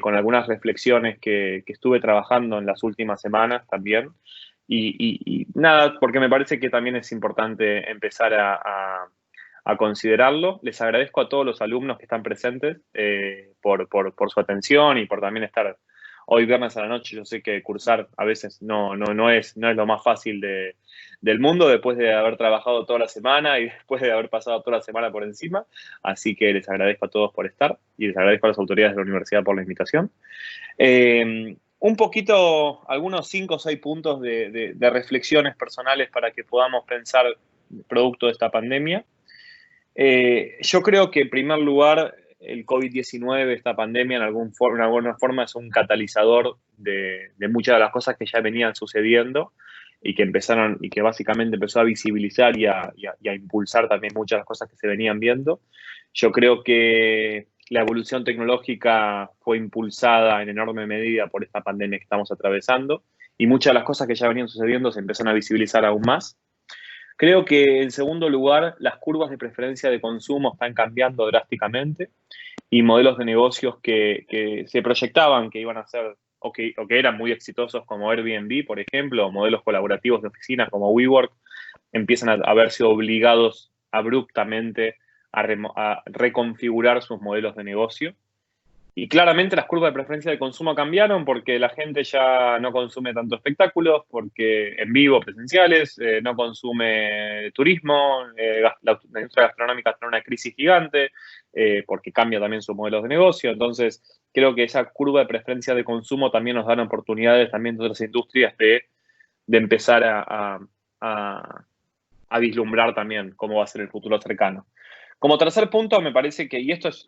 con algunas reflexiones que estuve trabajando en las últimas semanas también. Y nada, porque me parece que también es importante empezar a considerarlo. Les agradezco a todos los alumnos que están presentes por su atención y por también estar hoy viernes a la noche. Yo sé que cursar a veces no es lo más fácil del mundo después de haber trabajado toda la semana y después de haber pasado toda la semana por encima. Así que les agradezco a todos por estar y les agradezco a las autoridades de la universidad por la invitación. Un poquito, algunos 5 o 6 puntos de reflexiones personales para que podamos pensar producto de esta pandemia. Yo creo que en primer lugar el COVID-19, esta pandemia, en alguna forma es un catalizador de muchas de las cosas que ya venían sucediendo y que básicamente empezó a visibilizar y a impulsar también muchas de las cosas que se venían viendo. Yo creo que la evolución tecnológica fue impulsada en enorme medida por esta pandemia que estamos atravesando y muchas de las cosas que ya venían sucediendo se empiezan a visibilizar aún más. Creo que, en segundo lugar, las curvas de preferencia de consumo están cambiando drásticamente y modelos de negocios que se proyectaban que iban a ser o que eran muy exitosos como Airbnb, por ejemplo, o modelos colaborativos de oficinas como WeWork, empiezan a verse obligados abruptamente a reconfigurar sus modelos de negocio. Y claramente las curvas de preferencia de consumo cambiaron porque la gente ya no consume tanto espectáculos, porque en vivo, presenciales, no consume turismo, la industria gastronómica está en una crisis gigante, porque cambia también sus modelos de negocio. Entonces, creo que esa curva de preferencia de consumo también nos dan oportunidades también de otras industrias de empezar a vislumbrar también cómo va a ser el futuro cercano. Como tercer punto, me parece que,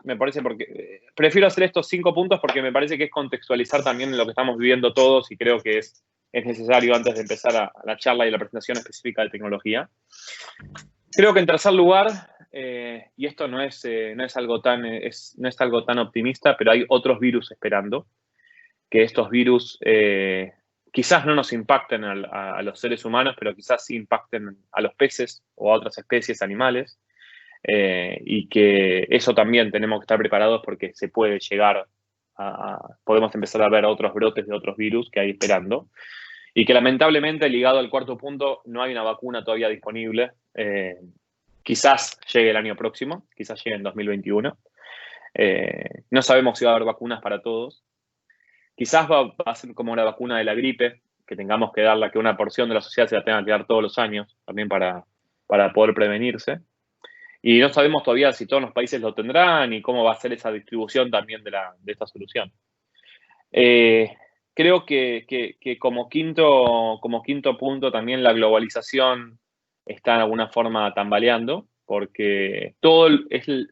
me parece porque prefiero hacer estos 5 puntos porque me parece que es contextualizar también lo que estamos viviendo todos y creo que es necesario antes de empezar a la charla y la presentación específica de tecnología. Creo que en tercer lugar, y esto no es algo tan optimista, pero hay otros virus esperando, que estos virus quizás no nos impacten a los seres humanos, pero quizás sí impacten a los peces o a otras especies animales. Y que eso también tenemos que estar preparados porque se puede llegar podemos empezar a ver otros brotes de otros virus que hay esperando. Y que lamentablemente, ligado al cuarto punto, no hay una vacuna todavía disponible. Quizás llegue el año próximo, quizás llegue en 2021. No sabemos si va a haber vacunas para todos. Quizás va a ser como la vacuna de la gripe, que tengamos que darla, que una porción de la sociedad se la tenga que dar todos los años, también para poder prevenirse. Y no sabemos todavía si todos los países lo tendrán y cómo va a ser esa distribución también de esta solución. Creo que como quinto punto también la globalización está en alguna forma tambaleando, porque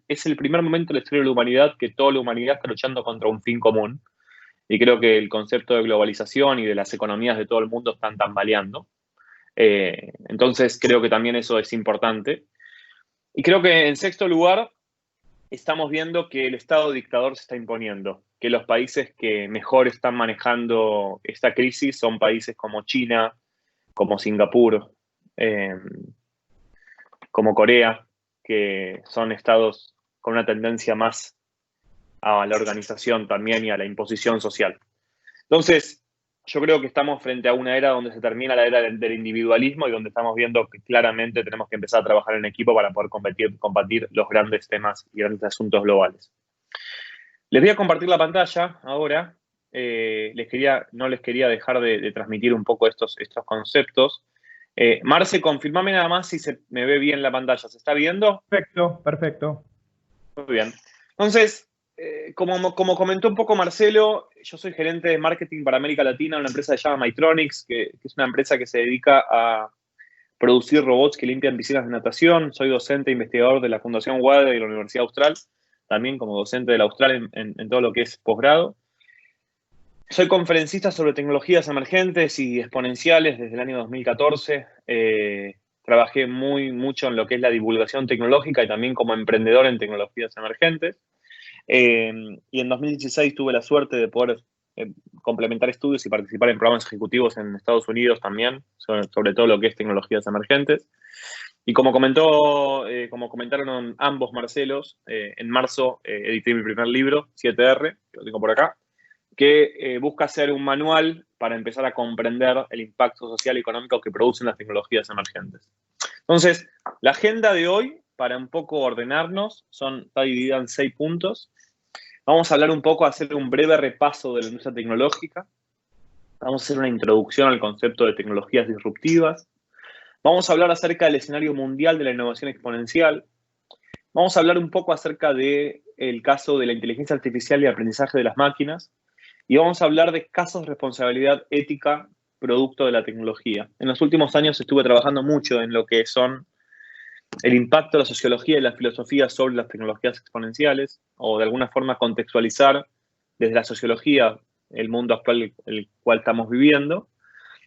es el primer momento de la historia de la humanidad que toda la humanidad está luchando contra un fin común. Y creo que el concepto de globalización y de las economías de todo el mundo están tambaleando. Entonces creo que también eso es importante. Y creo que en sexto lugar estamos viendo que el Estado dictador se está imponiendo, que los países que mejor están manejando esta crisis son países como China, como Singapur, como Corea, que son estados con una tendencia más a la organización también y a la imposición social. Entonces, yo creo que estamos frente a una era donde se termina la era del individualismo y donde estamos viendo que claramente tenemos que empezar a trabajar en equipo para poder combatir los grandes temas y grandes asuntos globales. Les voy a compartir la pantalla ahora. No les quería dejar de transmitir un poco estos conceptos. Marce, confirmame nada más si se me ve bien la pantalla. ¿Se está viendo? Perfecto, perfecto. Muy bien. Entonces, como comentó un poco Marcelo, yo soy gerente de marketing para América Latina, una empresa que se llama Mytronics, que es una empresa que se dedica a producir robots que limpian piscinas de natación. Soy docente e investigador de la Fundación WADE y de la Universidad Austral, también como docente de la Austral en todo lo que es posgrado. Soy conferencista sobre tecnologías emergentes y exponenciales desde el año 2014. Trabajé mucho en lo que es la divulgación tecnológica y también como emprendedor en tecnologías emergentes. Y en 2016 tuve la suerte de poder complementar estudios y participar en programas ejecutivos en Estados Unidos también, sobre todo lo que es tecnologías emergentes. Y como comentaron ambos Marcelos, en marzo edité mi primer libro, 7R, que lo tengo por acá, que busca ser un manual para empezar a comprender el impacto social y económico que producen las tecnologías emergentes. Entonces, la agenda de hoy, para un poco ordenarnos, está dividida en 6 puntos. Vamos a hablar un poco, hacer un breve repaso de la industria tecnológica. Vamos a hacer una introducción al concepto de tecnologías disruptivas. Vamos a hablar acerca del escenario mundial de la innovación exponencial. Vamos a hablar un poco acerca del caso de la inteligencia artificial y el aprendizaje de las máquinas. Y vamos a hablar de casos de responsabilidad ética producto de la tecnología. En los últimos años estuve trabajando mucho en lo que son el impacto de la sociología y la filosofía sobre las tecnologías exponenciales, o de alguna forma contextualizar desde la sociología el mundo actual el cual estamos viviendo.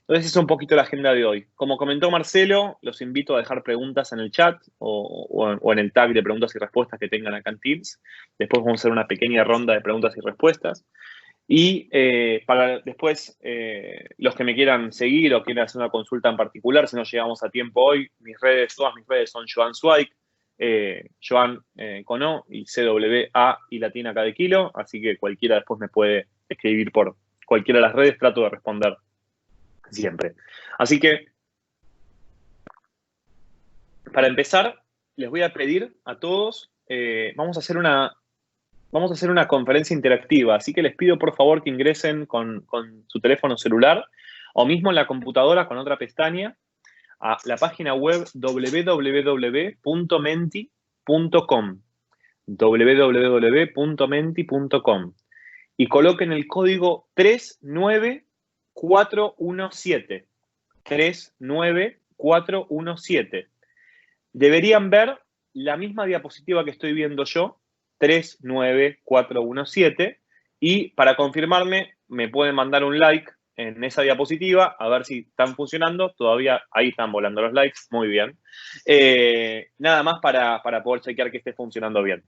Entonces, esa es un poquito la agenda de hoy. Como comentó Marcelo, los invito a dejar preguntas en el chat o en el tag de preguntas y respuestas que tengan acá en Teams. Después vamos a hacer una pequeña ronda de preguntas y respuestas. Y para después, los que me quieran seguir o quieran hacer una consulta en particular, si no llegamos a tiempo hoy, todas mis redes son Joan Zweig, Joan con O y CWA y latina cada kilo, así que cualquiera después me puede escribir por cualquiera de las redes, trato de responder siempre. Así que, para empezar, les voy a pedir a todos, vamos a hacer una conferencia interactiva, así que les pido por favor que ingresen con su teléfono celular o mismo en la computadora con otra pestaña a la página web www.menti.com www.menti.com y coloquen el código 39417. 39417. Deberían ver la misma diapositiva que estoy viendo yo, 39417, y para confirmarme me pueden mandar un like en esa diapositiva a ver si están funcionando. Todavía ahí están volando los likes, muy bien. Nada más para poder chequear que esté funcionando bien.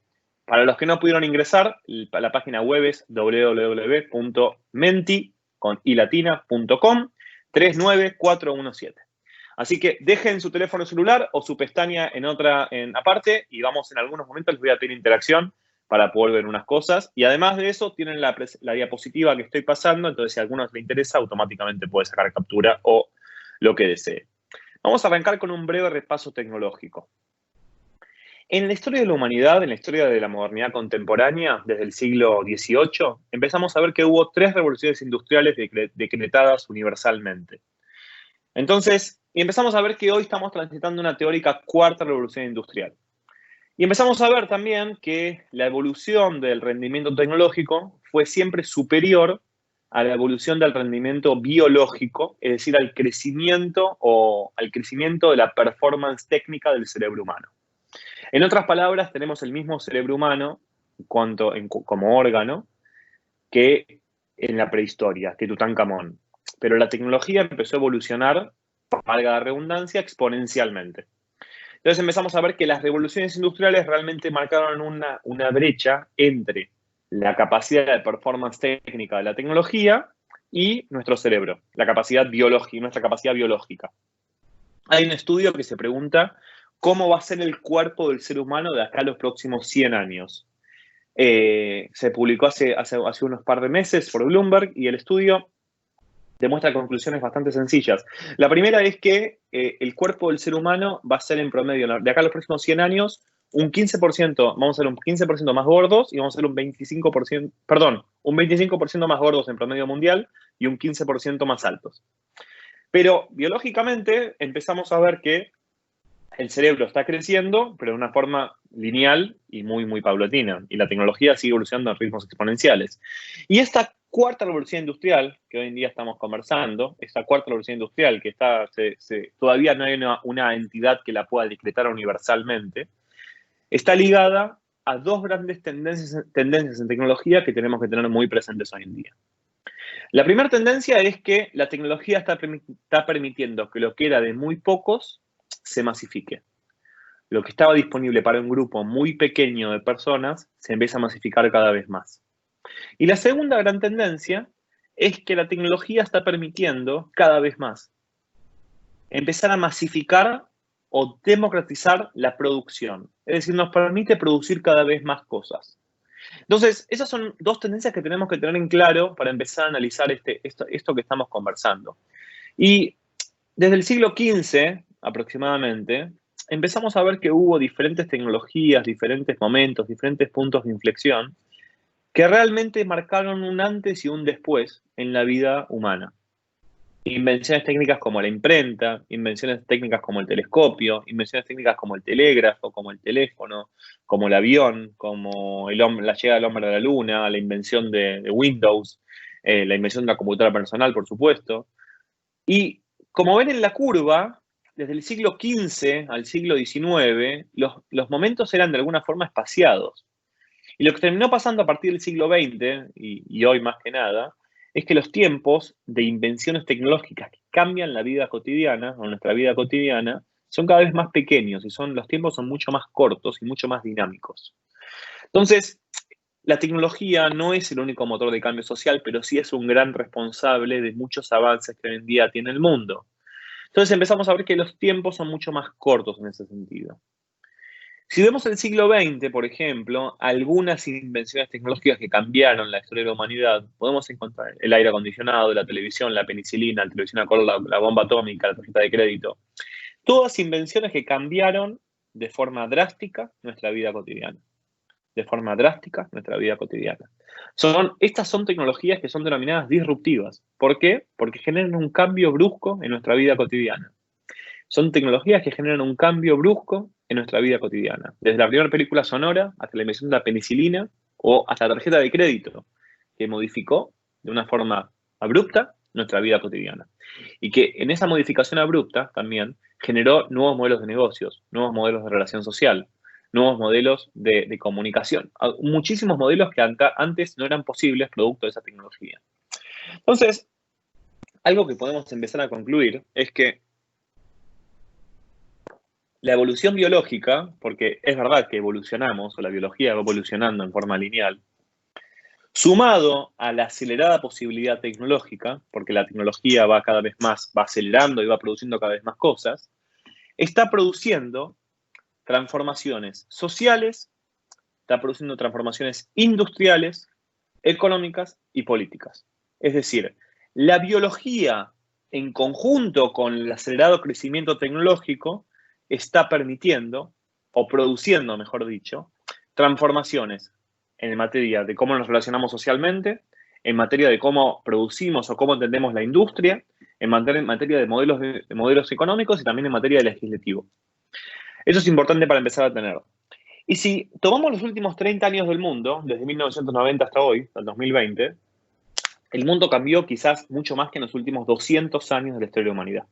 Para los que no pudieron ingresar, la página web es www.menti.com 39417. Así que dejen su teléfono celular o su pestaña en aparte y vamos en algunos momentos, les voy a pedir interacción para poder ver unas cosas. Y además de eso, tienen la diapositiva que estoy pasando, entonces si a alguno les interesa, automáticamente puede sacar captura o lo que desee. Vamos a arrancar con un breve repaso tecnológico. En la historia de la humanidad, en la historia de la modernidad contemporánea, desde el siglo XVIII, empezamos a ver que hubo 3 revoluciones industriales decretadas universalmente. Entonces, empezamos a ver que hoy estamos transitando una teórica 4ª revolución industrial. Y empezamos a ver también que la evolución del rendimiento tecnológico fue siempre superior a la evolución del rendimiento biológico, es decir, al crecimiento de la performance técnica del cerebro humano. En otras palabras, tenemos el mismo cerebro humano como órgano que en la prehistoria, que Tutankamón. Pero la tecnología empezó a evolucionar, valga la redundancia, exponencialmente. Entonces empezamos a ver que las revoluciones industriales realmente marcaron una brecha entre la capacidad de performance técnica de la tecnología y nuestro cerebro, nuestra capacidad biológica. Hay un estudio que se pregunta cómo va a ser el cuerpo del ser humano de acá a los próximos 100 años. Se publicó hace unos par de meses por Bloomberg y el estudio demuestra conclusiones bastante sencillas. La primera es que el cuerpo del ser humano va a ser en promedio, de acá a los próximos 100 años, un 15%, vamos a ser un 15% más gordos y vamos a ser un 25% más gordos en promedio mundial y un 15% más altos. Pero biológicamente empezamos a ver que el cerebro está creciendo, pero de una forma lineal y muy, muy paulatina. Y la tecnología sigue evolucionando a ritmos exponenciales. Y esta 4ª revolución industrial, que hoy en día estamos conversando, esta 4ª revolución industrial que todavía no hay una entidad que la pueda decretar universalmente, está ligada a 2 grandes tendencias en tecnología que tenemos que tener muy presentes hoy en día. La primera tendencia es que la tecnología está permitiendo que lo que era de muy pocos se masifique. Lo que estaba disponible para un grupo muy pequeño de personas se empieza a masificar cada vez más. Y la segunda gran tendencia es que la tecnología está permitiendo cada vez más empezar a masificar o democratizar la producción. Es decir, nos permite producir cada vez más cosas. Entonces, esas son dos tendencias que tenemos que tener en claro para empezar a analizar esto que estamos conversando. Y desde el siglo XV aproximadamente, empezamos a ver que hubo diferentes tecnologías, diferentes momentos, diferentes puntos de inflexión que realmente marcaron un antes y un después en la vida humana. Invenciones técnicas como la imprenta, invenciones técnicas como el telescopio, invenciones técnicas como el telégrafo, como el teléfono, como el avión, como la llegada del hombre a la luna, la invención de Windows, la invención de la computadora personal, por supuesto. Y como ven en la curva, desde el siglo XV al siglo XIX, los momentos eran de alguna forma espaciados. Y lo que terminó pasando a partir del siglo XX, y hoy más que nada, es que los tiempos de invenciones tecnológicas que cambian la vida cotidiana, o nuestra vida cotidiana, son cada vez más pequeños y los tiempos son mucho más cortos y mucho más dinámicos. Entonces, la tecnología no es el único motor de cambio social, pero sí es un gran responsable de muchos avances que hoy en día tiene el mundo. Entonces empezamos a ver que los tiempos son mucho más cortos en ese sentido. Si vemos el siglo XX, por ejemplo, algunas invenciones tecnológicas que cambiaron la historia de la humanidad, podemos encontrar el aire acondicionado, la televisión, la penicilina, la televisión a color, la bomba atómica, la tarjeta de crédito. Todas invenciones que cambiaron de forma drástica nuestra vida cotidiana. De forma drástica nuestra vida cotidiana. Estas son tecnologías que son denominadas disruptivas. ¿Por qué? Porque generan un cambio brusco en nuestra vida cotidiana. Son tecnologías que generan un cambio brusco en nuestra vida cotidiana. Desde la primera película sonora hasta la invención de la penicilina o hasta la tarjeta de crédito, que modificó de una forma abrupta nuestra vida cotidiana. Y que en esa modificación abrupta también generó nuevos modelos de negocios, nuevos modelos de relación social, nuevos modelos de comunicación. Muchísimos modelos que antes no eran posibles producto de esa tecnología. Entonces, algo que podemos empezar a concluir es que la evolución biológica, porque es verdad que evolucionamos, o la biología va evolucionando en forma lineal, sumado a la acelerada posibilidad tecnológica, porque la tecnología va cada vez más, va acelerando y va produciendo cada vez más cosas, está produciendo transformaciones sociales, está produciendo transformaciones industriales, económicas y políticas. Es decir, la biología en conjunto con el acelerado crecimiento tecnológico está permitiendo, o produciendo, mejor dicho, transformaciones en materia de cómo nos relacionamos socialmente, en materia de cómo producimos o cómo entendemos la industria, en materia de modelos económicos y también en materia de legislativo. Eso es importante para empezar a tener. Y si tomamos los últimos 30 años del mundo, desde 1990 hasta hoy, hasta el 2020, el mundo cambió quizás mucho más que en los últimos 200 años de la historia de la humanidad.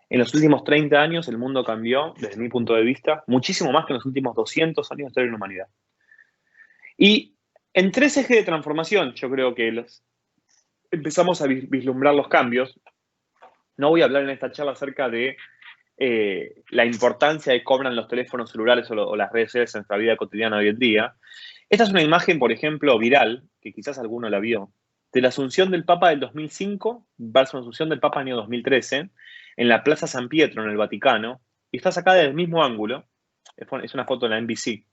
En los últimos 30 años el mundo cambió, desde mi punto de vista, muchísimo más que en los últimos 200 años de la historia de la humanidad. Y en tres ejes de transformación, yo creo que empezamos a vislumbrar los cambios. No voy a hablar en esta charla acerca de la importancia que cobran los teléfonos celulares o las redes sociales en nuestra vida cotidiana hoy en día. Esta es una imagen, por ejemplo, viral, que quizás alguno la vio, de la asunción del Papa del 2005 versus la asunción del Papa en el año 2013, en la Plaza San Pietro, en el Vaticano, y está sacada del mismo ángulo, es una foto de la NBC,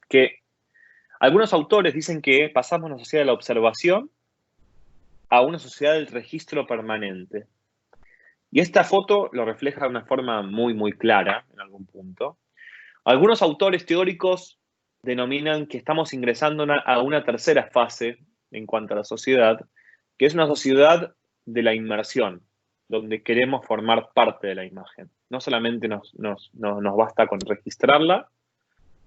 que algunos autores dicen que pasamos de una sociedad de la observación a una sociedad del registro permanente. Y esta foto lo refleja de una forma muy, muy clara, en algún punto. Algunos autores teóricos denominan que estamos ingresando a una tercera fase en cuanto a la sociedad, que es una sociedad de la inmersión, donde queremos formar parte de la imagen. No solamente nos basta con registrarla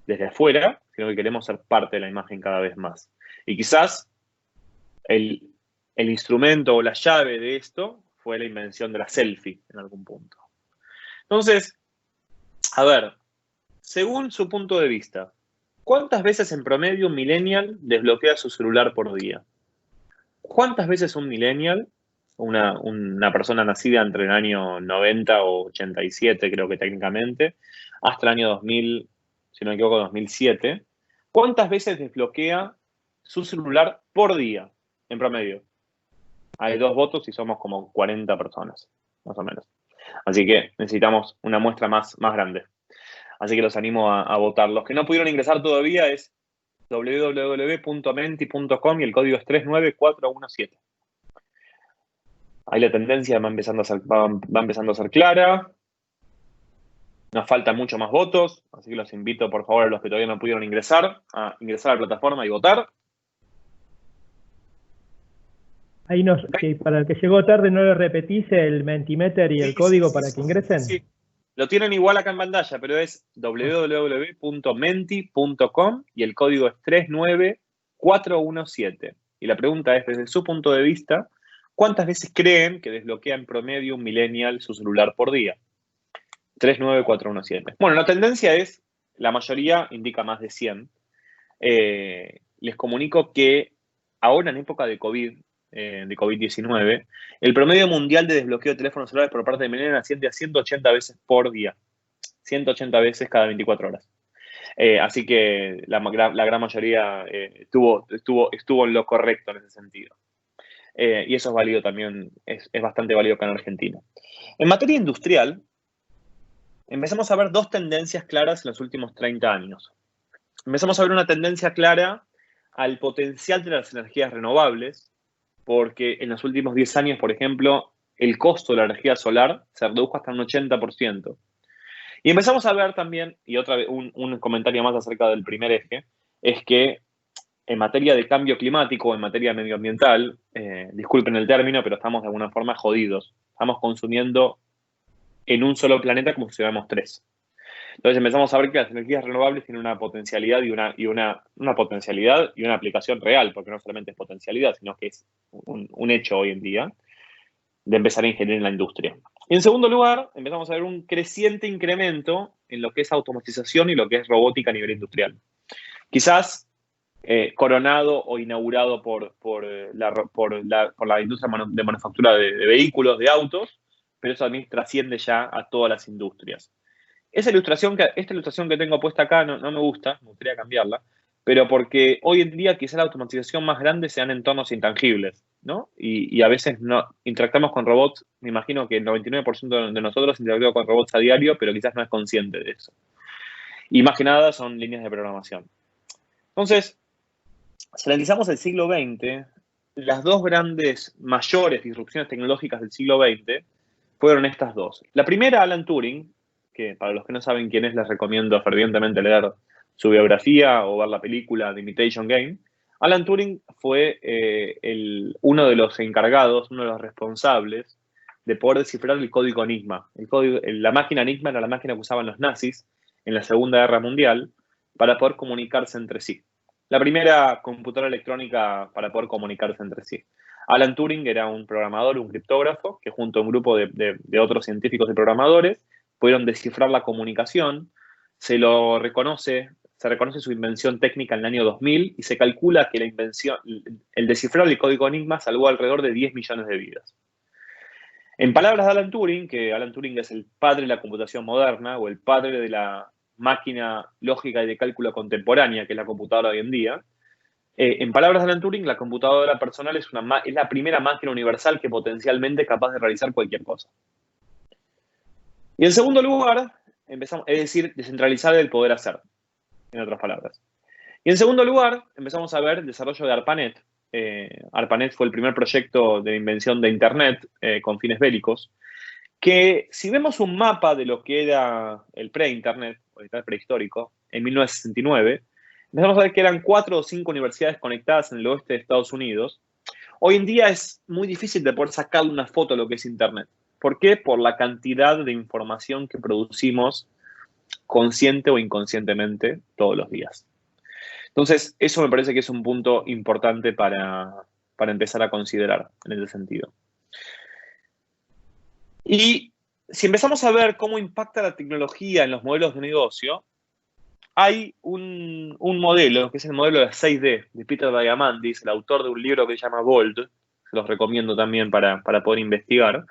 desde afuera, sino que queremos ser parte de la imagen cada vez más. Y quizás el instrumento o la llave de esto fue la invención de la selfie en algún punto. Entonces, a ver, según su punto de vista, ¿cuántas veces en promedio un millennial desbloquea su celular por día? ¿Cuántas veces un millennial, una persona nacida entre el año 90 o 87, creo que técnicamente, hasta el año 2000, si no me equivoco, 2007, cuántas veces desbloquea su celular por día, en promedio? Hay 2 votos y somos como 40 personas, más o menos. Así que necesitamos una muestra más grande. Así que los animo a votar. Los que no pudieron ingresar todavía es www.menti.com y el código es 39417. Ahí la tendencia va empezando a ser clara. Nos faltan mucho más votos, así que los invito, por favor, a los que todavía no pudieron ingresar, a ingresar a la plataforma y votar. Ahí si para el que llegó tarde no le repetís el Mentimeter y el código para que ingresen. Sí. Lo tienen igual acá en pantalla, pero es www.menti.com y el código es 39417. Y la pregunta es, desde su punto de vista, ¿cuántas veces creen que desbloquea en promedio un millennial su celular por día? 39417. Bueno, la tendencia es, la mayoría indica más de 100. Les comunico que ahora en época de COVID-19, el promedio mundial de desbloqueo de teléfonos celulares por parte de millennials asciende a 180 veces por día. 180 veces cada 24 horas. Así que la gran mayoría estuvo en lo correcto en ese sentido. Y eso es válido también, es bastante válido acá en Argentina. En materia industrial, empezamos a ver dos tendencias claras en los últimos 30 años. Empezamos a ver una tendencia clara al potencial de las energías renovables, porque en los últimos 10 años, por ejemplo, el costo de la energía solar se redujo hasta un 80%. Y empezamos a ver también, y otra vez un comentario más acerca del primer eje, es que en materia de cambio climático, en materia medioambiental, disculpen el término, pero estamos de alguna forma jodidos. Estamos consumiendo en un solo planeta como si fuéramos 3. Entonces empezamos a ver que las energías renovables tienen una potencialidad una potencialidad y una aplicación real, porque no solamente es potencialidad, sino que es un hecho hoy en día de empezar a ingerir en la industria. Y en segundo lugar, empezamos a ver un creciente incremento en lo que es automatización y lo que es robótica a nivel industrial. Quizás coronado o inaugurado por la industria de manufactura de vehículos, de autos, pero eso también trasciende ya a todas las industrias. Esta ilustración que tengo puesta acá no me gusta, me gustaría cambiarla, pero porque hoy en día quizás la automatización más grande sean entornos intangibles, ¿no? Y a veces no interactuamos con robots, me imagino que el 99% de nosotros interactuamos con robots a diario, pero quizás no es consciente de eso. Y más que nada son líneas de programación. Entonces, si analizamos el siglo XX, las dos mayores disrupciones tecnológicas del siglo XX fueron estas dos. La primera, Alan Turing, que para los que no saben quién es, les recomiendo fervientemente leer su biografía o ver la película The Imitation Game. Alan Turing fue uno de los encargados, uno de los responsables de poder descifrar el código Enigma. La máquina Enigma era la máquina que usaban los nazis en la Segunda Guerra Mundial para poder comunicarse entre sí. La primera computadora electrónica para poder comunicarse entre sí. Alan Turing era un programador, un criptógrafo, que junto a un grupo de otros científicos y programadores pudieron descifrar la comunicación. Se reconoce su invención técnica en el año 2000 y se calcula que el descifrar el código Enigma salvó alrededor de 10 millones de vidas. En palabras de Alan Turing, que Alan Turing es el padre de la computación moderna o el padre de la máquina lógica y de cálculo contemporánea, que es la computadora hoy en día, en palabras de Alan Turing, la computadora personal es la primera máquina universal que potencialmente es capaz de realizar cualquier cosa. Y en segundo lugar, es decir, descentralizar el poder hacer, en otras palabras. Y en segundo lugar, empezamos a ver el desarrollo de ARPANET. ARPANET fue el primer proyecto de invención de Internet con fines bélicos, que si vemos un mapa de lo que era el pre-Internet, o el Internet prehistórico, en 1969, empezamos a ver que eran 4 o 5 universidades conectadas en el oeste de Estados Unidos. Hoy en día es muy difícil de poder sacar una foto de lo que es Internet. ¿Por qué? Por la cantidad de información que producimos consciente o inconscientemente todos los días. Entonces, eso me parece que es un punto importante para empezar a considerar en ese sentido. Y si empezamos a ver cómo impacta la tecnología en los modelos de negocio, hay un modelo, que es el modelo de 6D, de Peter Diamandis, el autor de un libro que se llama Bold, se los recomiendo también para poder investigar,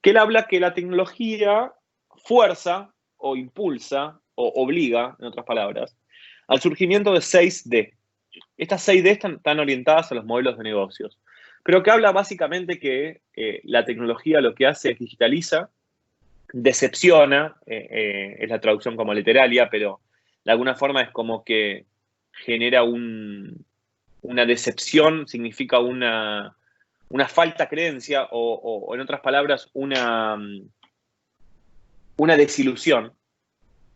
que él habla que la tecnología fuerza o impulsa o obliga, en otras palabras, al surgimiento de 6D. Estas 6D están orientadas a los modelos de negocios, pero que habla básicamente que la tecnología lo que hace es digitaliza, decepciona, es la traducción como literaria, pero de alguna forma es como que genera una decepción, significa una falta de creencia o en otras palabras, una desilusión.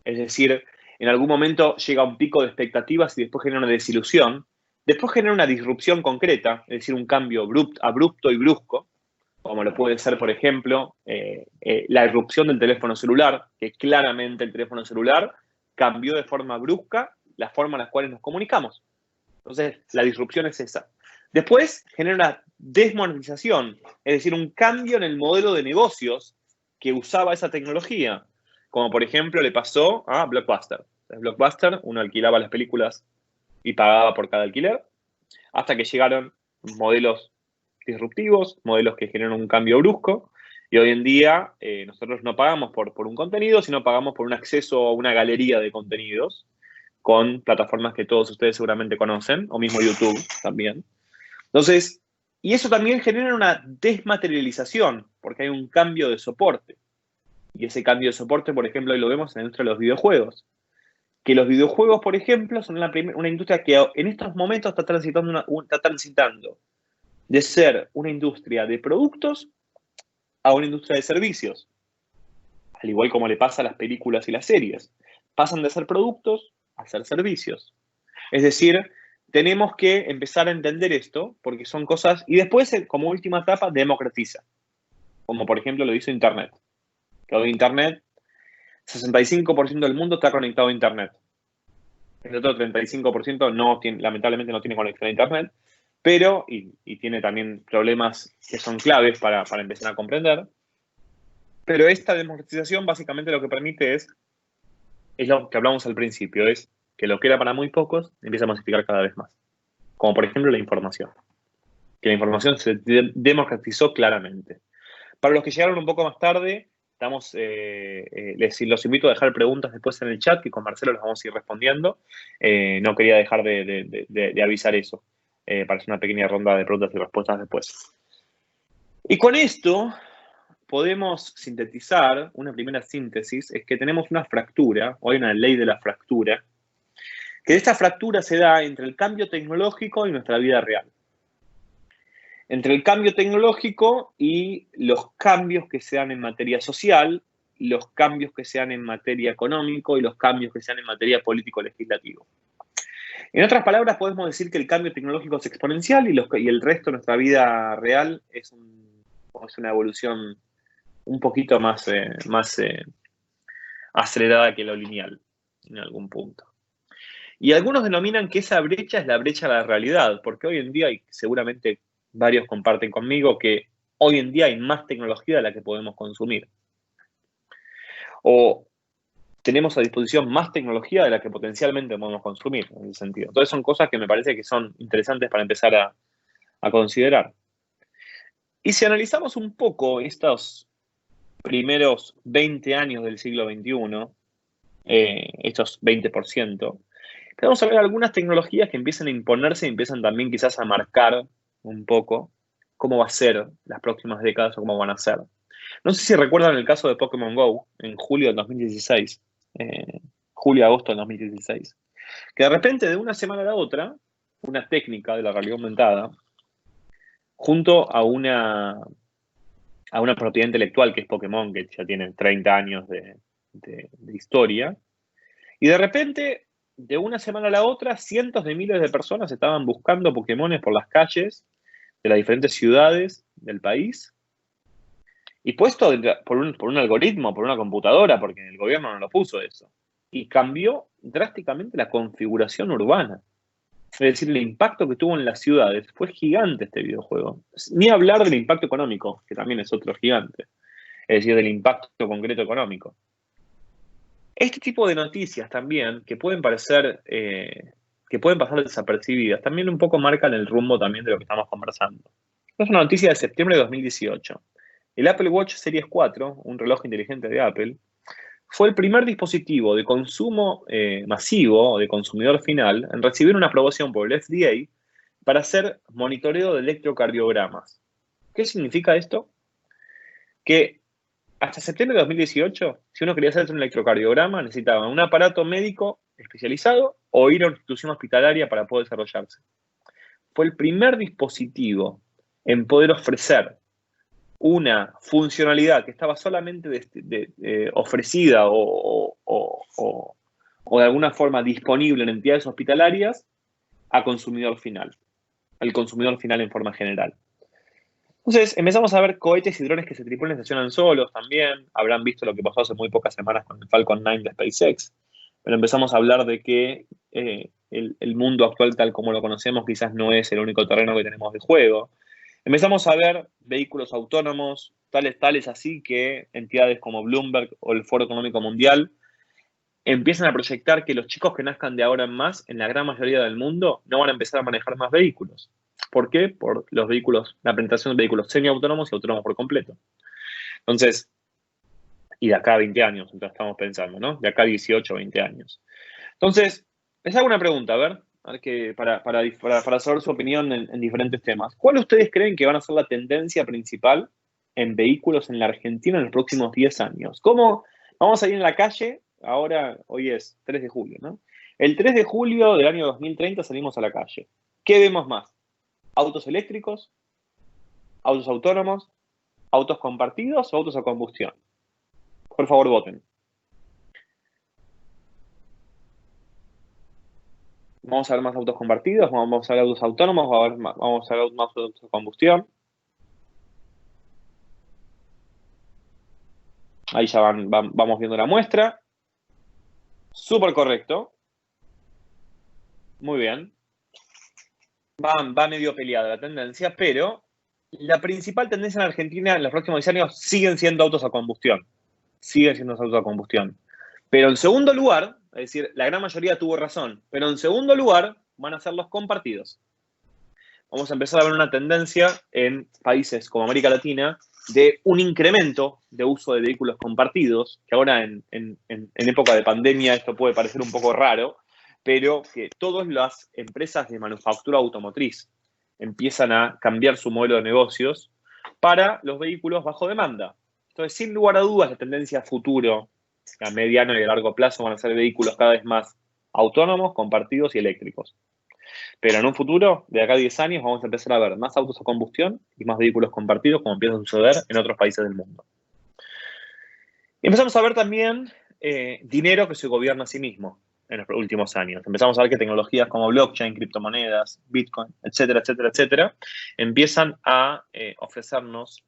Es decir, en algún momento llega un pico de expectativas y después genera una desilusión. Después genera una disrupción concreta, es decir, un cambio abrupto y brusco, como lo puede ser, por ejemplo, la irrupción del teléfono celular, que claramente el teléfono celular cambió de forma brusca la forma en la cual nos comunicamos. Entonces, la disrupción es esa. Después genera una desmonetización, es decir, un cambio en el modelo de negocios que usaba esa tecnología, como por ejemplo le pasó a Blockbuster. En Blockbuster uno alquilaba las películas y pagaba por cada alquiler, hasta que llegaron modelos disruptivos, modelos que generan un cambio brusco, y hoy en día nosotros no pagamos por un contenido, sino pagamos por un acceso a una galería de contenidos con plataformas que todos ustedes seguramente conocen, o mismo YouTube también. Entonces, y eso también genera una desmaterialización, porque hay un cambio de soporte. Y ese cambio de soporte, por ejemplo, hoy lo vemos en la industria de los videojuegos. Que los videojuegos, por ejemplo, son una industria que en estos momentos está transitando de ser una industria de productos a una industria de servicios. Al igual como le pasa a las películas y las series. Pasan de ser productos a ser servicios. Es decir, tenemos que empezar a entender esto porque son cosas... Y después, como última etapa, democratiza. Como por ejemplo lo hizo Internet. Que hoy Internet, 65% del mundo está conectado a Internet. El otro 35% lamentablemente no tiene conexión a Internet, pero, y tiene también problemas que son claves para empezar a comprender. Pero esta democratización básicamente lo que permite es lo que hablamos al principio, es que lo que era para muy pocos empieza a masificar cada vez más. Como por ejemplo la información. Que la información se democratizó claramente. Para los que llegaron un poco más tarde, los invito a dejar preguntas después en el chat, que con Marcelo las vamos a ir respondiendo. No quería dejar de avisar eso, para hacer una pequeña ronda de preguntas y respuestas después. Y con esto podemos sintetizar, una primera síntesis, es que tenemos una fractura, o hay una ley de la fractura, que esta fractura se da entre el cambio tecnológico y nuestra vida real. Entre el cambio tecnológico y los cambios que se dan en materia social, los cambios que se dan en materia económico y los cambios que se dan en materia político-legislativo. En otras palabras, podemos decir que el cambio tecnológico es exponencial y el resto de nuestra vida real es una evolución un poquito más acelerada que lo lineal en algún punto. Y algunos denominan que esa brecha es la brecha de la realidad, porque hoy en día, y seguramente varios comparten conmigo, que hoy en día hay más tecnología de la que podemos consumir. O tenemos a disposición más tecnología de la que potencialmente podemos consumir, en ese sentido. Entonces son cosas que me parece que son interesantes para empezar a considerar. Y si analizamos un poco estos primeros 20 años del siglo XXI, estos 20%, vamos a ver algunas tecnologías que empiezan a imponerse y empiezan también quizás a marcar un poco cómo va a ser las próximas décadas o cómo van a ser. No sé si recuerdan el caso de Pokémon GO en julio del 2016, julio-agosto del 2016, que de repente de una semana a la otra, una técnica de la realidad aumentada, junto a una propiedad intelectual que es Pokémon, que ya tiene 30 años de historia, y de repente, de una semana a la otra, cientos de miles de personas estaban buscando Pokémones por las calles de las diferentes ciudades del país, y puesto por un algoritmo, por una computadora, porque el gobierno no lo puso eso. Y cambió drásticamente la configuración urbana. Es decir, el impacto que tuvo en las ciudades fue gigante este videojuego. Ni hablar del impacto económico, que también es otro gigante. Es decir, del impacto concreto económico. Este tipo de noticias también, que pueden pasar desapercibidas, también un poco marcan el rumbo también de lo que estamos conversando. Es una noticia de septiembre de 2018. El Apple Watch Series 4, un reloj inteligente de Apple, fue el primer dispositivo de consumo masivo o de consumidor final en recibir una aprobación por el FDA para hacer monitoreo de electrocardiogramas. ¿Qué significa esto? Que hasta septiembre de 2018, si uno quería hacerse un electrocardiograma, necesitaba un aparato médico especializado o ir a una institución hospitalaria para poder desarrollarse. Fue el primer dispositivo en poder ofrecer una funcionalidad que estaba solamente ofrecida o de alguna forma disponible en entidades hospitalarias a consumidor final, al consumidor final en forma general. Entonces, empezamos a ver cohetes y drones que se tripulan y estacionan solos también. Habrán visto lo que pasó hace muy pocas semanas con el Falcon 9 de SpaceX. Pero empezamos a hablar de que el mundo actual, tal como lo conocemos, quizás no es el único terreno que tenemos de juego. Empezamos a ver vehículos autónomos, tales así que entidades como Bloomberg o el Foro Económico Mundial empiezan a proyectar que los chicos que nazcan de ahora en más, en la gran mayoría del mundo, no van a empezar a manejar más vehículos. ¿Por qué? Por los vehículos, la presentación de vehículos semiautónomos y autónomos por completo. Entonces, y de acá a 20 años, entonces estamos pensando, ¿no? De acá a 18, 20 años. Entonces, les hago una pregunta, a ver que para saber su opinión en diferentes temas. ¿Cuál ustedes creen que van a ser la tendencia principal en vehículos en la Argentina en los próximos 10 años? ¿Cómo vamos a ir en la calle? Ahora, hoy es 3 de julio, ¿no? El 3 de julio del año 2030 salimos a la calle. ¿Qué vemos más? ¿Autos eléctricos? ¿Autos autónomos? ¿Autos compartidos o autos a combustión? Por favor, voten. Vamos a ver más autos compartidos, vamos a ver autos autónomos, vamos a ver más autos de combustión. Ahí ya vamos viendo la muestra. Súper correcto. Muy bien. Va medio peleada la tendencia, pero la principal tendencia en Argentina en los próximos 10 años siguen siendo autos a combustión. Siguen siendo autos a combustión. Pero en segundo lugar, es decir, la gran mayoría tuvo razón, pero en segundo lugar van a ser los compartidos. Vamos a empezar a ver una tendencia en países como América Latina de un incremento de uso de vehículos compartidos, que ahora en época de pandemia esto puede parecer un poco raro, pero que todas las empresas de manufactura automotriz empiezan a cambiar su modelo de negocios para los vehículos bajo demanda. Entonces, sin lugar a dudas, la tendencia a futuro, a mediano y a largo plazo, van a ser vehículos cada vez más autónomos, compartidos y eléctricos. Pero en un futuro, de acá a 10 años, vamos a empezar a ver más autos a combustión y más vehículos compartidos, como empieza a suceder en otros países del mundo. Y empezamos a ver también dinero que se gobierna a sí mismo en los últimos años. Empezamos a ver que tecnologías como blockchain, criptomonedas, Bitcoin, etcétera, etcétera, etcétera, empiezan a ofrecernos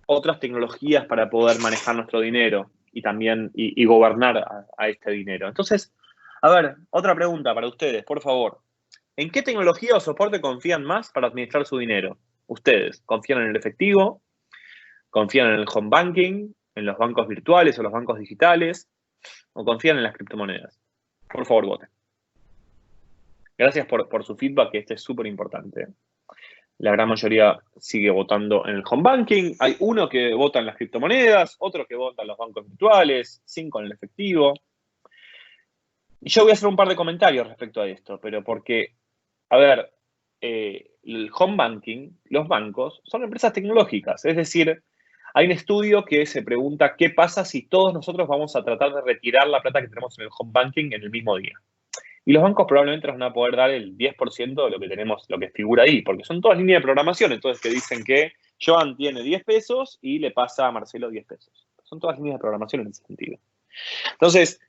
otras tecnologías para poder manejar nuestro dinero y también y gobernar a este dinero. Entonces, a ver, otra pregunta para ustedes, por favor. ¿En qué tecnología o soporte confían más para administrar su dinero? Ustedes, ¿confían en el efectivo? ¿Confían en el home banking? ¿En los bancos virtuales o los bancos digitales? ¿O confían en las criptomonedas? Por favor, voten. Gracias por su feedback, que este es súper importante. La gran mayoría sigue votando en el home banking. Hay uno que vota en las criptomonedas, otro que vota en los bancos virtuales, 5 en el efectivo. Y yo voy a hacer un par de comentarios respecto a esto, pero porque, a ver, el home banking, los bancos, son empresas tecnológicas. Es decir, hay un estudio que se pregunta qué pasa si todos nosotros vamos a tratar de retirar la plata que tenemos en el home banking en el mismo día. Y los bancos probablemente nos van a poder dar el 10% de lo que tenemos, lo que figura ahí, porque son todas líneas de programación, entonces que dicen que Joan tiene 10 pesos y le pasa a Marcelo 10 pesos. Son todas líneas de programación en ese sentido. Entonces,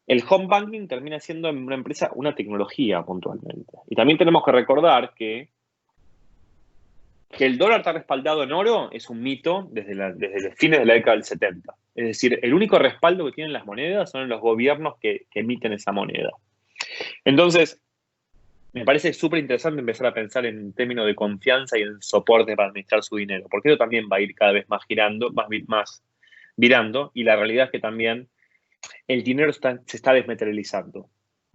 el home banking termina siendo en una empresa una tecnología puntualmente. Y también tenemos que recordar que el dólar está respaldado en oro es un mito desde los fines de la década del 70. Es decir, el único respaldo que tienen las monedas son los gobiernos que emiten esa moneda. Entonces, me parece súper interesante empezar a pensar en términos de confianza y en soporte para administrar su dinero, porque eso también va a ir cada vez más girando, más virando, y la realidad es que también el dinero se está desmaterializando.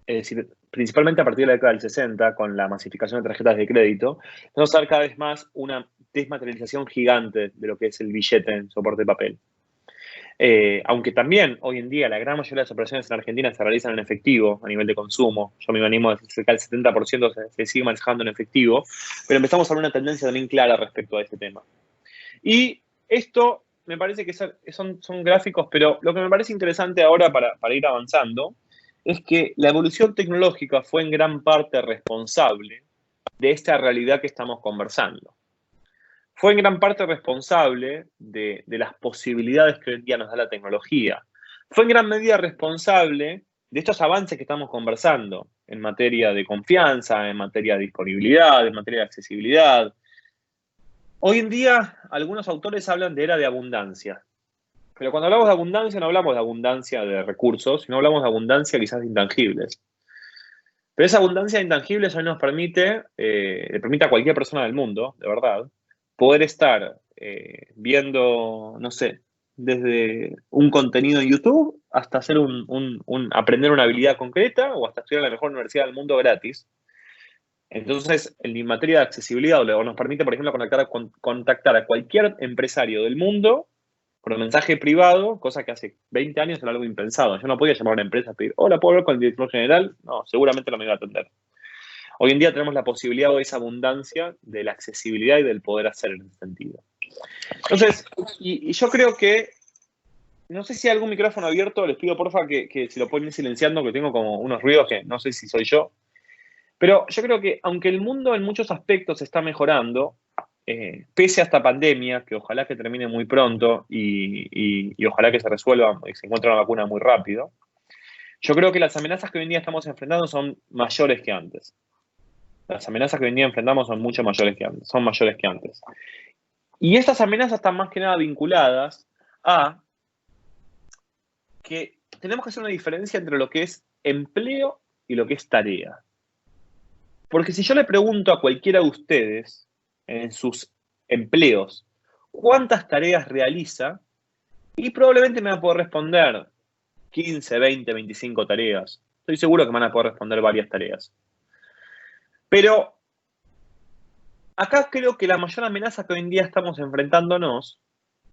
Es decir, principalmente a partir de la década del 60, con la masificación de tarjetas de crédito, vamos a ver cada vez más una desmaterialización gigante de lo que es el billete en soporte de papel. Aunque también hoy en día la gran mayoría de las operaciones en Argentina se realizan en efectivo a nivel de consumo. Yo me animo a decir que el 70% se sigue manejando en efectivo, pero empezamos a ver una tendencia también clara respecto a este tema. Y esto me parece que son gráficos, pero lo que me parece interesante ahora para ir avanzando es que la evolución tecnológica fue en gran parte responsable de esta realidad que estamos conversando. Fue en gran parte responsable de las posibilidades que hoy en día nos da la tecnología. Fue en gran medida responsable de estos avances que estamos conversando en materia de confianza, en materia de disponibilidad, en materia de accesibilidad. Hoy en día, algunos autores hablan de era de abundancia. Pero cuando hablamos de abundancia, no hablamos de abundancia de recursos, sino hablamos de abundancia quizás de intangibles. Pero esa abundancia de intangibles hoy nos permite, le permite a cualquier persona del mundo, de verdad, poder estar viendo, no sé, desde un contenido en YouTube hasta hacer aprender una habilidad concreta o hasta estudiar en la mejor universidad del mundo gratis. Entonces, en materia de accesibilidad, nos permite, por ejemplo, contactar a cualquier empresario del mundo por un mensaje privado, cosa que hace 20 años era algo impensado. Yo no podía llamar a una empresa a pedir, hola, ¿puedo hablar con el director general? No, seguramente no me iba a atender. Hoy en día tenemos la posibilidad de esa abundancia de la accesibilidad y del poder hacer en ese sentido. Entonces, y yo creo que, no sé si hay algún micrófono abierto, les pido porfa que si lo pueden ir silenciando, que tengo como unos ruidos que no sé si soy yo. Pero yo creo que aunque el mundo en muchos aspectos está mejorando, pese a esta pandemia, que ojalá que termine muy pronto y ojalá que se resuelva y se encuentre una vacuna muy rápido, yo creo que las amenazas que hoy en día estamos enfrentando son mayores que antes. Las amenazas que hoy en día enfrentamos son mucho mayores que antes, son mayores que antes. Y estas amenazas están más que nada vinculadas a que tenemos que hacer una diferencia entre lo que es empleo y lo que es tarea. Porque si yo le pregunto a cualquiera de ustedes en sus empleos cuántas tareas realiza, y probablemente me va a poder responder 15, 20, 25 tareas. Estoy seguro que me van a poder responder varias tareas. Pero acá creo que la mayor amenaza que hoy en día estamos enfrentándonos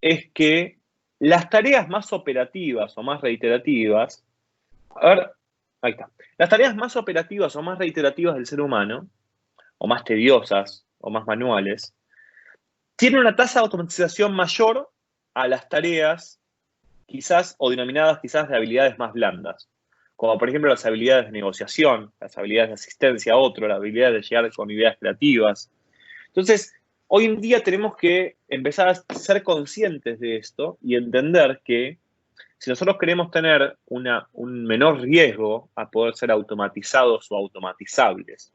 es que las tareas más operativas o más reiterativas, a ver, ahí está. Las tareas más operativas o más reiterativas del ser humano, o más tediosas, o más manuales, tienen una tasa de automatización mayor a las tareas quizás, o denominadas quizás de habilidades más blandas, como por ejemplo las habilidades de negociación, las habilidades de asistencia a otro, las habilidades de llegar con ideas creativas. Entonces, hoy en día tenemos que empezar a ser conscientes de esto y entender que si nosotros queremos tener un menor riesgo a poder ser automatizados o automatizables,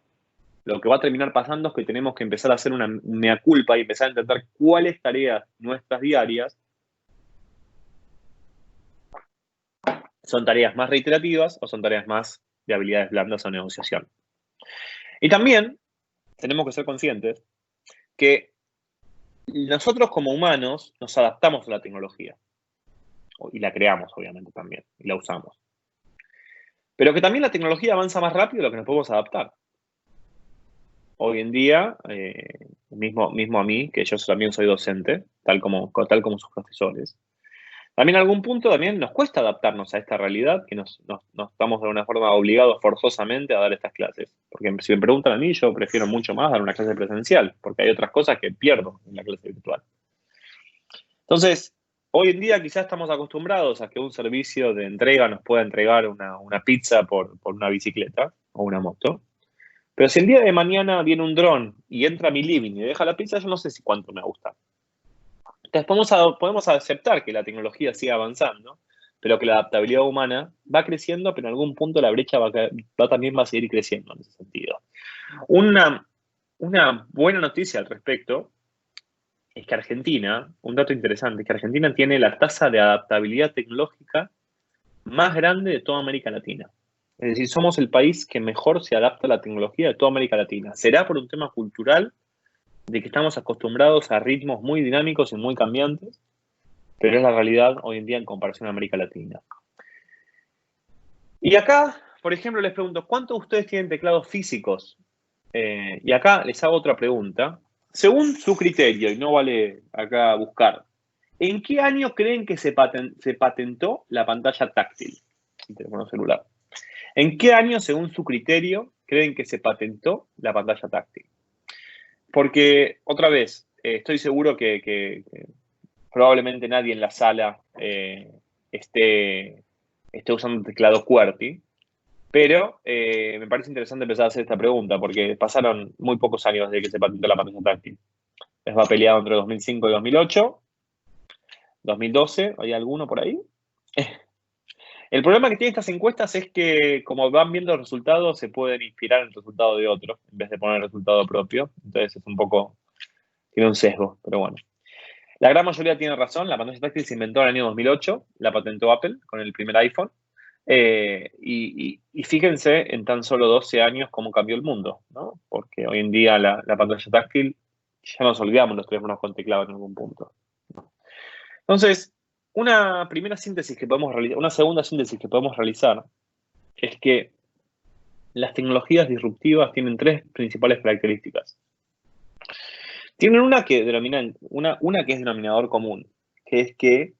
lo que va a terminar pasando es que tenemos que empezar a hacer una mea culpa y empezar a entender cuáles tareas nuestras diarias son tareas más reiterativas o son tareas más de habilidades blandas o negociación. Y también tenemos que ser conscientes que nosotros como humanos nos adaptamos a la tecnología y la creamos, obviamente, también, y la usamos. Pero que también la tecnología avanza más rápido de lo que nos podemos adaptar. Hoy en día, mismo a mí, que yo también soy docente, tal como sus profesores, también en algún punto también nos cuesta adaptarnos a esta realidad, que nos estamos de alguna forma obligados forzosamente a dar estas clases. Porque si me preguntan a mí, yo prefiero mucho más dar una clase presencial, porque hay otras cosas que pierdo en la clase virtual. Entonces, hoy en día quizás estamos acostumbrados a que un servicio de entrega nos pueda entregar una pizza por una bicicleta o una moto. Pero si el día de mañana viene un dron y entra a mi living y deja la pizza, yo no sé si cuánto me gusta. Entonces podemos aceptar que la tecnología siga avanzando, pero que la adaptabilidad humana va creciendo, pero en algún punto la brecha también va a seguir creciendo en ese sentido. Una buena noticia al respecto es que Argentina, un dato interesante, es que Argentina tiene la tasa de adaptabilidad tecnológica más grande de toda América Latina. Es decir, somos el país que mejor se adapta a la tecnología de toda América Latina. ¿Será por un tema cultural, de que estamos acostumbrados a ritmos muy dinámicos y muy cambiantes? Pero es la realidad hoy en día en comparación a América Latina. Y acá, por ejemplo, les pregunto, ¿cuántos de ustedes tienen teclados físicos? Y acá les hago otra pregunta. Según su criterio, y no vale acá buscar, ¿en qué año creen que se patentó la pantalla táctil? El teléfono celular. ¿En qué año, según su criterio, creen que se patentó la pantalla táctil? Porque, otra vez, estoy seguro que probablemente nadie en la sala esté usando un teclado QWERTY, Pero me parece interesante empezar a hacer esta pregunta, porque pasaron muy pocos años desde que se patentó la pantalla táctil. Les va peleado entre 2005 y 2008, 2012, ¿hay alguno por ahí? El problema que tienen estas encuestas es que, como van viendo los resultados, se pueden inspirar en el resultado de otro, en vez de poner el resultado propio. Entonces es un poco, tiene un sesgo, pero bueno. La gran mayoría tiene razón, la pantalla táctil se inventó en el año 2008, la patentó Apple con el primer iPhone. Y fíjense en tan solo 12 años cómo cambió el mundo, ¿no? Porque hoy en día la pantalla táctil, ya nos olvidamos los teléfonos con teclado en algún punto. Entonces, una primera síntesis que podemos realizar, una segunda síntesis que podemos realizar es que las tecnologías disruptivas tienen tres principales características. Tienen una que es denominador común, que es que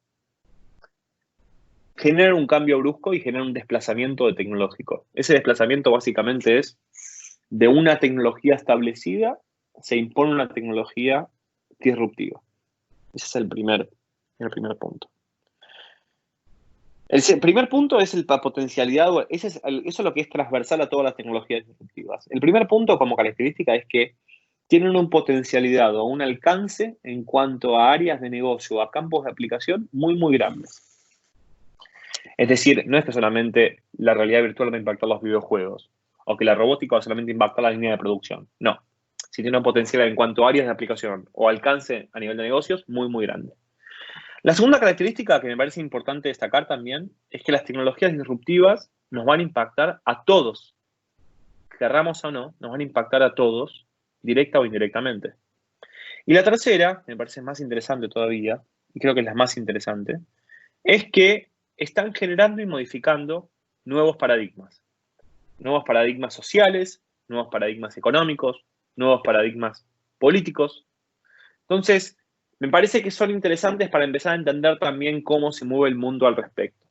generan un cambio brusco y generan un desplazamiento tecnológico. Ese desplazamiento básicamente es de una tecnología establecida, se impone una tecnología disruptiva. Ese es el primer punto. El primer punto es la potencialidad, eso es lo que es transversal a todas las tecnologías disruptivas. El primer punto como característica es que tienen una potencialidad o un alcance en cuanto a áreas de negocio, a campos de aplicación muy, muy grandes. Es decir, no es que solamente la realidad virtual va a impactar los videojuegos o que la robótica va a solamente impactar la línea de producción. No. Si tiene una potencialidad en cuanto a áreas de aplicación o alcance a nivel de negocios muy, muy grande. La segunda característica que me parece importante destacar también es que las tecnologías disruptivas nos van a impactar a todos. Querramos o no, nos van a impactar a todos, directa o indirectamente. Y la tercera, me parece más interesante todavía, y creo que es la más interesante, es que están generando y modificando nuevos paradigmas sociales, nuevos paradigmas económicos, nuevos paradigmas políticos. Entonces, me parece que son interesantes para empezar a entender también cómo se mueve el mundo al respecto.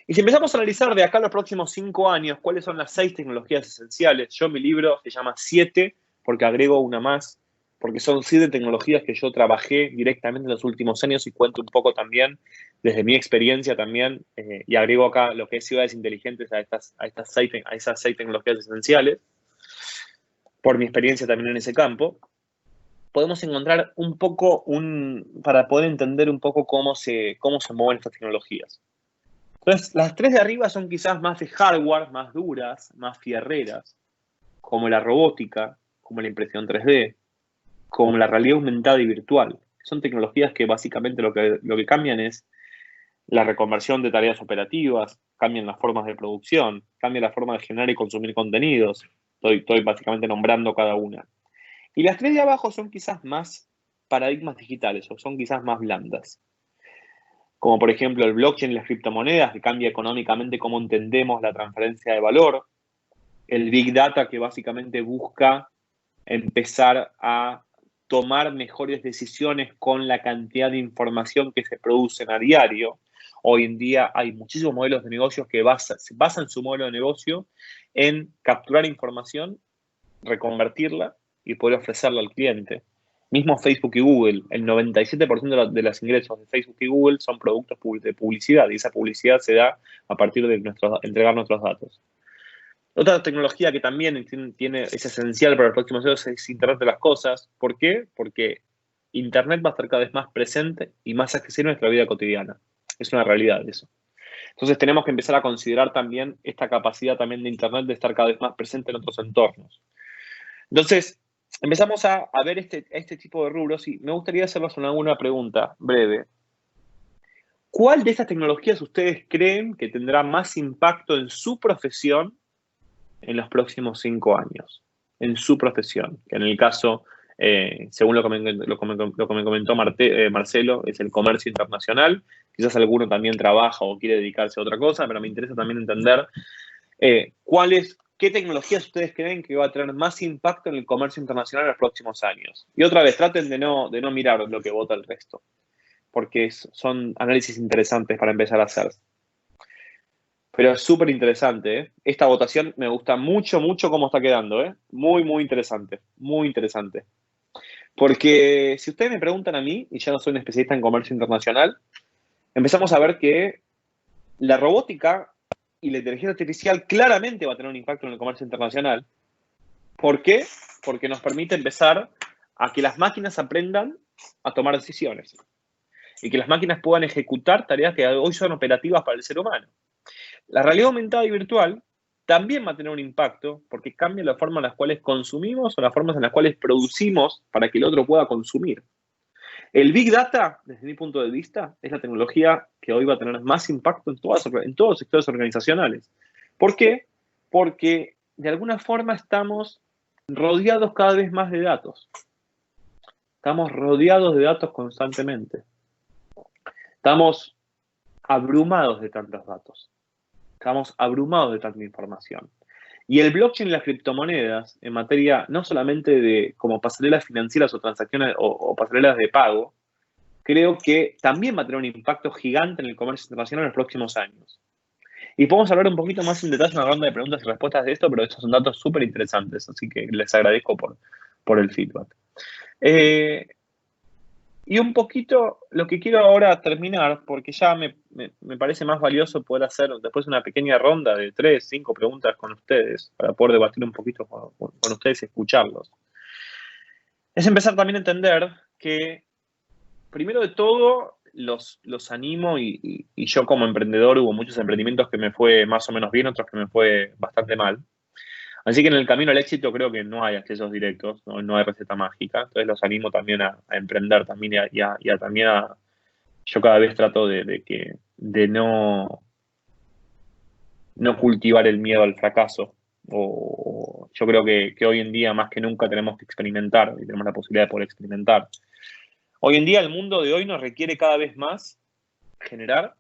Y si empezamos a analizar de acá a los próximos 5 años cuáles son las 6 tecnologías esenciales, mi libro se llama 7 porque agrego una más, porque son 7 tecnologías que yo trabajé directamente en los últimos años y cuento un poco también desde mi experiencia también, y agrego acá lo que es ciudades inteligentes a esas 6 tecnologías esenciales, por mi experiencia también en ese campo. Podemos encontrar un poco para poder entender un poco cómo se mueven estas tecnologías. Entonces, las 3 de arriba son quizás más de hardware, más duras, más fierreras, como la robótica, como la impresión 3D, como la realidad aumentada y virtual. Son tecnologías que básicamente lo que cambian es la reconversión de tareas operativas, cambian las formas de producción, cambia la forma de generar y consumir contenidos. Estoy básicamente nombrando cada una. Y las 3 de abajo son quizás más paradigmas digitales o son quizás más blandas. Como por ejemplo el blockchain y las criptomonedas, que cambia económicamente cómo entendemos la transferencia de valor. El Big Data, que básicamente busca empezar a tomar mejores decisiones con la cantidad de información que se producen a diario. Hoy en día hay muchísimos modelos de negocios que basan su modelo de negocio en capturar información, reconvertirla y poder ofrecerla al cliente. Mismo Facebook y Google, el 97% de los ingresos de Facebook y Google son productos de publicidad y esa publicidad se da a partir de entregar nuestros datos. Otra tecnología que también es esencial para los próximos años es Internet de las Cosas. ¿Por qué? Porque Internet va a estar cada vez más presente y más accesible en nuestra vida cotidiana. Es una realidad eso. Entonces tenemos que empezar a considerar también esta capacidad también de Internet de estar cada vez más presente en otros entornos. Entonces, empezamos a ver este tipo de rubros y me gustaría hacerles una pregunta breve. ¿Cuál de estas tecnologías ustedes creen que tendrá más impacto en su profesión en los próximos 5 años? En su profesión, que en el caso, según lo que me comentó Marcelo, es el comercio internacional. Quizás alguno también trabaja o quiere dedicarse a otra cosa, pero me interesa también entender ¿qué tecnologías ustedes creen que va a tener más impacto en el comercio internacional en los próximos años? Y otra vez, traten de no mirar lo que vota el resto, porque son análisis interesantes para empezar a hacer. Pero es súper interesante, ¿eh? Esta votación me gusta mucho, mucho cómo está quedando, ¿eh? Muy, muy interesante, muy interesante. Porque si ustedes me preguntan a mí, y ya no soy un especialista en comercio internacional, empezamos a ver que la robótica y la inteligencia artificial claramente va a tener un impacto en el comercio internacional. ¿Por qué? Porque nos permite empezar a que las máquinas aprendan a tomar decisiones y que las máquinas puedan ejecutar tareas que hoy son operativas para el ser humano. La realidad aumentada y virtual también va a tener un impacto porque cambia la forma en las cuales consumimos o las formas en las cuales producimos para que el otro pueda consumir. El Big Data, desde mi punto de vista, es la tecnología que hoy va a tener más impacto en todos los sectores organizacionales. ¿Por qué? Porque de alguna forma estamos rodeados cada vez más de datos. Estamos rodeados de datos constantemente. Estamos abrumados de tantos datos. Estamos abrumados de tanta información. Y el blockchain y las criptomonedas, en materia no solamente de como pasarelas financieras o transacciones o pasarelas de pago, creo que también va a tener un impacto gigante en el comercio internacional en los próximos años. Y podemos hablar un poquito más en detalle en una ronda de preguntas y respuestas de esto, pero estos son datos súper interesantes, así que les agradezco por el feedback. Y un poquito lo que quiero ahora terminar, porque ya me parece más valioso poder hacer después una pequeña ronda de 3, 5 preguntas con ustedes, para poder debatir un poquito con ustedes y escucharlos. Es empezar también a entender que, primero de todo, los animo y yo como emprendedor hubo muchos emprendimientos que me fue más o menos bien, otros que me fue bastante mal. Así que en el camino al éxito creo que no hay accesos directos, no hay receta mágica. Entonces los animo también a emprender también también yo cada vez trato de no cultivar el miedo al fracaso. Yo creo que hoy en día más que nunca tenemos que experimentar y tenemos la posibilidad de poder experimentar. Hoy en día el mundo de hoy nos requiere cada vez más generar,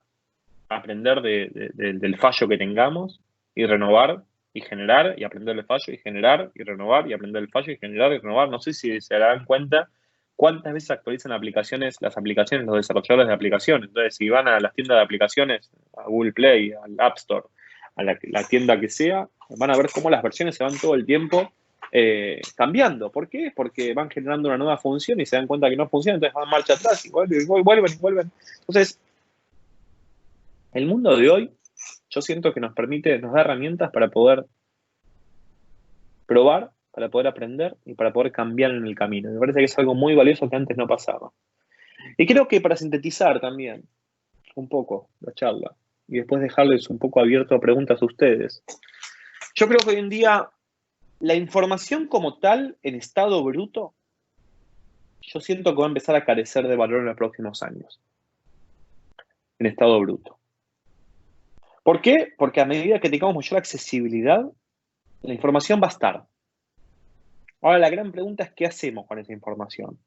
aprender del fallo que tengamos y renovar y generar y aprender del fallo y generar y renovar y aprender del fallo y generar y renovar. No sé si se darán cuenta cuántas veces actualizan las aplicaciones, los desarrolladores de aplicaciones. Entonces, si van a las tiendas de aplicaciones, a Google Play, al App Store, a la tienda que sea, van a ver cómo las versiones se van todo el tiempo cambiando. ¿Por qué? Porque van generando una nueva función y se dan cuenta que no funciona, entonces van marcha atrás y vuelven. Entonces, el mundo de hoy, yo siento que nos da herramientas para poder probar, para poder aprender y para poder cambiar en el camino. Me parece que es algo muy valioso que antes no pasaba. Y creo que para sintetizar también un poco la charla y después dejarles un poco abierto a preguntas a ustedes, yo creo que hoy en día la información como tal, en estado bruto, yo siento que va a empezar a carecer de valor en los próximos años. En estado bruto. ¿Por qué? Porque a medida que tengamos mayor accesibilidad, la información va a estar. Ahora, la gran pregunta es qué hacemos con esa información.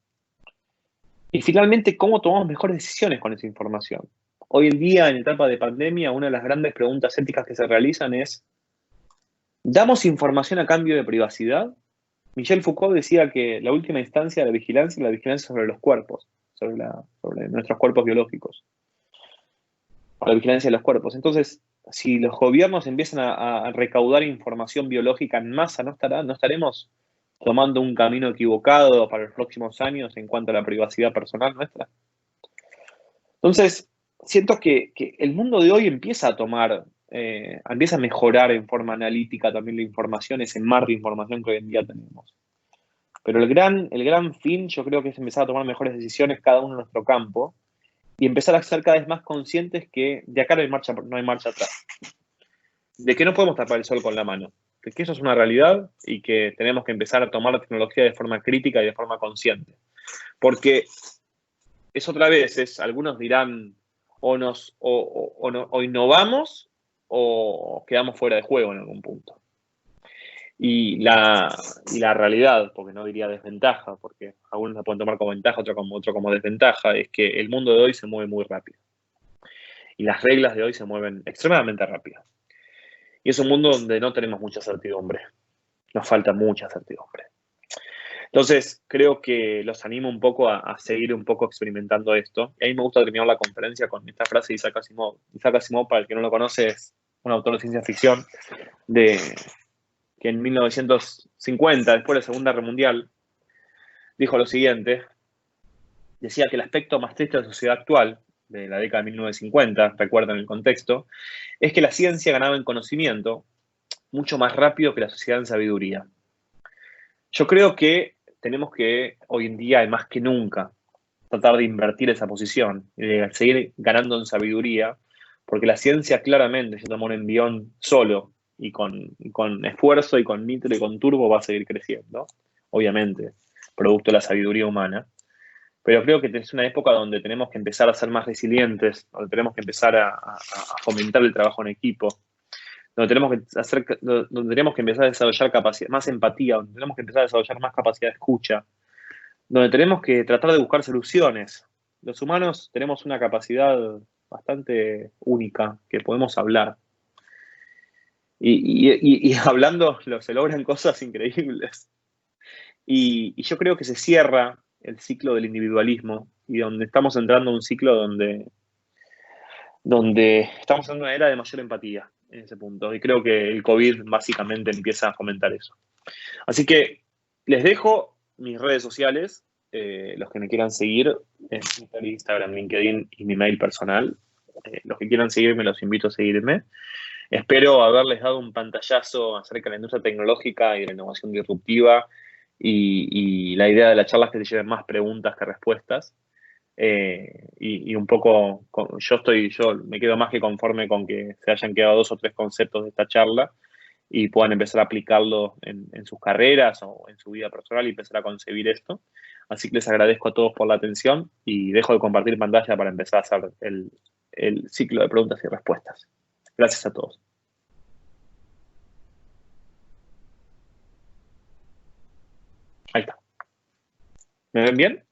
Y finalmente, ¿cómo tomamos mejores decisiones con esa información? Hoy en día, en etapa de pandemia, una de las grandes preguntas éticas que se realizan es, ¿damos información a cambio de privacidad? Michel Foucault decía que la última instancia de la vigilancia es la vigilancia sobre los cuerpos, sobre nuestros cuerpos biológicos, o la vigilancia de los cuerpos. Entonces, si los gobiernos empiezan a recaudar información biológica en masa, ¿no estaremos tomando un camino equivocado para los próximos años en cuanto a la privacidad personal nuestra? Entonces, siento que el mundo de hoy empieza a mejorar en forma analítica también la información, ese mar de información que hoy en día tenemos. Pero el gran fin, yo creo que es empezar a tomar mejores decisiones cada uno en nuestro campo y empezar a ser cada vez más conscientes que de acá no hay marcha atrás. De que no podemos tapar el sol con la mano. De que eso es una realidad y que tenemos que empezar a tomar la tecnología de forma crítica y de forma consciente. Porque es otra vez, algunos dirán o innovamos o quedamos fuera de juego en algún punto. Y la realidad, porque no diría desventaja, porque algunos la pueden tomar como ventaja, otro como desventaja, es que el mundo de hoy se mueve muy rápido. Y las reglas de hoy se mueven extremadamente rápido. Y es un mundo donde no tenemos mucha certidumbre. Nos falta mucha certidumbre. Entonces, creo que los animo un poco a seguir un poco experimentando esto. Y a mí me gusta terminar la conferencia con esta frase de Isaac Asimov. Isaac Asimov, para el que no lo conoce, es un autor de ciencia ficción que en 1950, después de la Segunda Guerra Mundial, dijo lo siguiente. Decía que el aspecto más triste de la sociedad actual de la década de 1950, recuerdan el contexto, es que la ciencia ganaba en conocimiento mucho más rápido que la sociedad en sabiduría. Yo creo que tenemos que, hoy en día, más que nunca, tratar de invertir esa posición y de seguir ganando en sabiduría, porque la ciencia claramente, si toma un envión solo y con esfuerzo y con nitro y con turbo, va a seguir creciendo, obviamente, producto de la sabiduría humana. Pero creo que es una época donde tenemos que empezar a ser más resilientes, donde tenemos que empezar a fomentar el trabajo en equipo, donde tenemos que empezar a desarrollar capacidad, más empatía, donde tenemos que empezar a desarrollar más capacidad de escucha, donde tenemos que tratar de buscar soluciones. Los humanos tenemos una capacidad bastante única, que podemos hablar. Y hablando se logran cosas increíbles. Y yo creo que se cierra el ciclo del individualismo y donde estamos entrando en un ciclo donde estamos en una era de mayor empatía en ese punto. Y creo que el COVID básicamente empieza a fomentar eso. Así que les dejo mis redes sociales, los que me quieran seguir, en Twitter, Instagram, LinkedIn y mi mail personal. Los que quieran seguirme, los invito a seguirme. Espero haberles dado un pantallazo acerca de la industria tecnológica y de la innovación disruptiva y la idea de la charla es que te lleven más preguntas que respuestas. Y un poco, yo me quedo más que conforme con que se hayan quedado 2 o 3 conceptos de esta charla y puedan empezar a aplicarlo en sus carreras o en su vida personal y empezar a concebir esto. Así que les agradezco a todos por la atención y dejo de compartir pantalla para empezar a hacer el ciclo de preguntas y respuestas. Gracias a todos. Ahí está. ¿Me ven bien?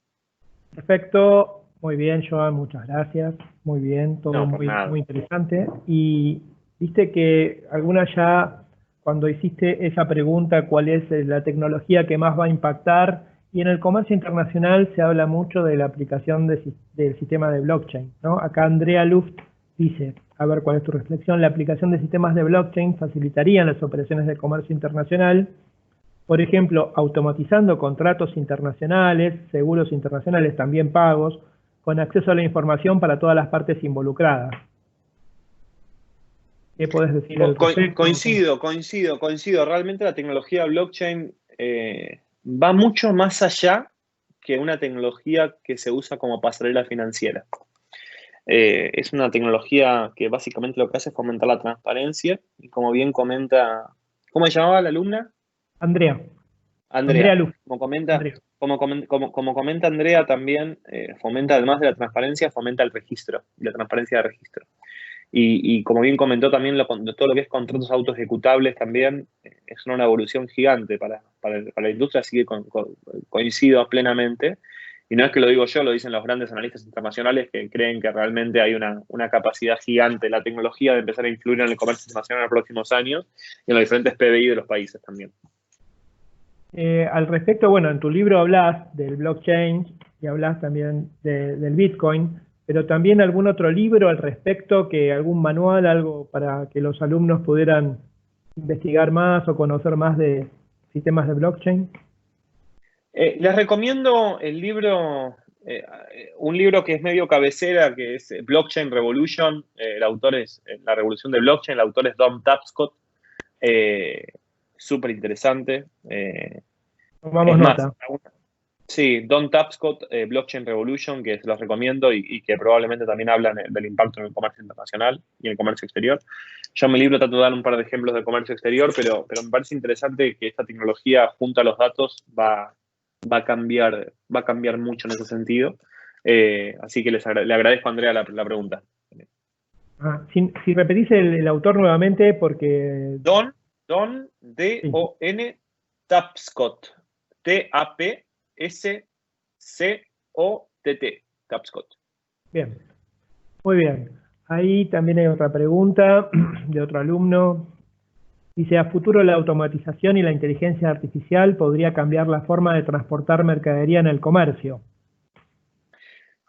Perfecto, muy bien, Joan, muchas gracias. Muy bien, todo No, muy interesante. Y viste que alguna ya, cuando hiciste esa pregunta, ¿cuál es la tecnología que más va a impactar? Y en el comercio internacional se habla mucho de la aplicación del sistema de blockchain, ¿no? Acá Andrea Luft dice, a ver cuál es tu reflexión, la aplicación de sistemas de blockchain facilitarían las operaciones de comercio internacional, por ejemplo, automatizando contratos internacionales, seguros internacionales también pagos, con acceso a la información para todas las partes involucradas. ¿Qué podés decir al respecto? Coincido. Realmente la tecnología blockchain va mucho más allá que una tecnología que se usa como pasarela financiera. Es una tecnología que básicamente lo que hace es fomentar la transparencia y como bien comenta, ¿cómo se llamaba la alumna? Andrea Luz. Como comenta Andrea, también fomenta, además de la transparencia, fomenta el registro y la transparencia de registro. Y como bien comentó también, todo lo que es contratos autoejecutables también es una evolución gigante para la industria, así que coincido plenamente. Y no es que lo digo yo, lo dicen los grandes analistas internacionales que creen que realmente hay una capacidad gigante de la tecnología de empezar a influir en el comercio internacional en los próximos años y en los diferentes PBI de los países también. Al respecto, bueno, en tu libro hablas del blockchain y hablas también del Bitcoin, pero también algún otro libro al respecto, algún manual, algo para que los alumnos pudieran investigar más o conocer más de sistemas de blockchain. Les recomiendo el libro, un libro que es medio cabecera, que es Blockchain Revolution. El autor es La Revolución de Blockchain, el autor es Don Tapscott. Súper interesante. Tomamos nota. Sí, Don Tapscott, Blockchain Revolution, que se los recomiendo y que probablemente también hablan del impacto en el comercio internacional y en el comercio exterior. Yo en mi libro trato de dar un par de ejemplos de comercio exterior, pero me parece interesante que esta tecnología junto a los datos va a cambiar mucho en ese sentido. Así que le agradezco a Andrea la pregunta. Si repetís el autor nuevamente, porque... Don, D-O-N, Tapscott, T-A-P-S-C-O-T-T, Tapscott. Bien, muy bien. Ahí también hay otra pregunta de otro alumno. Dice, a futuro la automatización y la inteligencia artificial podría cambiar la forma de transportar mercadería en el comercio.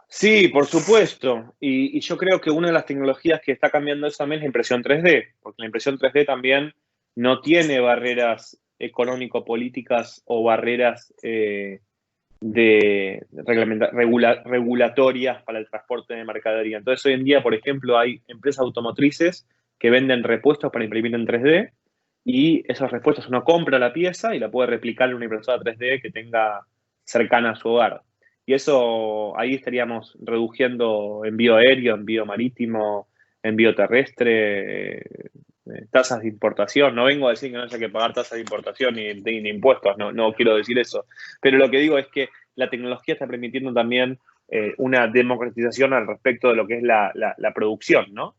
Sí, por supuesto. Y yo creo que una de las tecnologías que está cambiando eso también es la impresión 3D, porque la impresión 3D también no tiene barreras económico-políticas o barreras regulatorias para el transporte de mercadería. Entonces, hoy en día, por ejemplo, hay empresas automotrices que venden repuestos para imprimir en 3D y esos repuestos uno compra la pieza y la puede replicar en una impresora 3D que tenga cercana a su hogar. Y eso, ahí estaríamos reduciendo envío aéreo, envío marítimo, envío terrestre, tasas de importación. No vengo a decir que no haya que pagar tasas de importación ni impuestos, no quiero decir eso. Pero lo que digo es que la tecnología está permitiendo también una democratización al respecto de lo que es la producción, ¿no?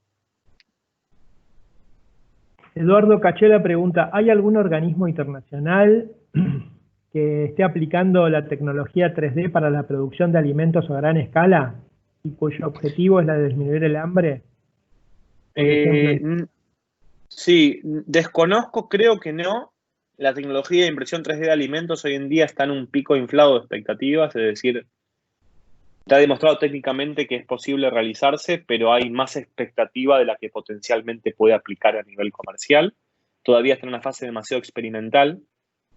Eduardo Cachela pregunta, ¿hay algún organismo internacional que esté aplicando la tecnología 3D para la producción de alimentos a gran escala y cuyo objetivo es la de disminuir el hambre? Por ejemplo, sí, desconozco, creo que no. La tecnología de impresión 3D de alimentos hoy en día está en un pico inflado de expectativas, es decir, está demostrado técnicamente que es posible realizarse, pero hay más expectativa de la que potencialmente puede aplicar a nivel comercial. Todavía está en una fase demasiado experimental.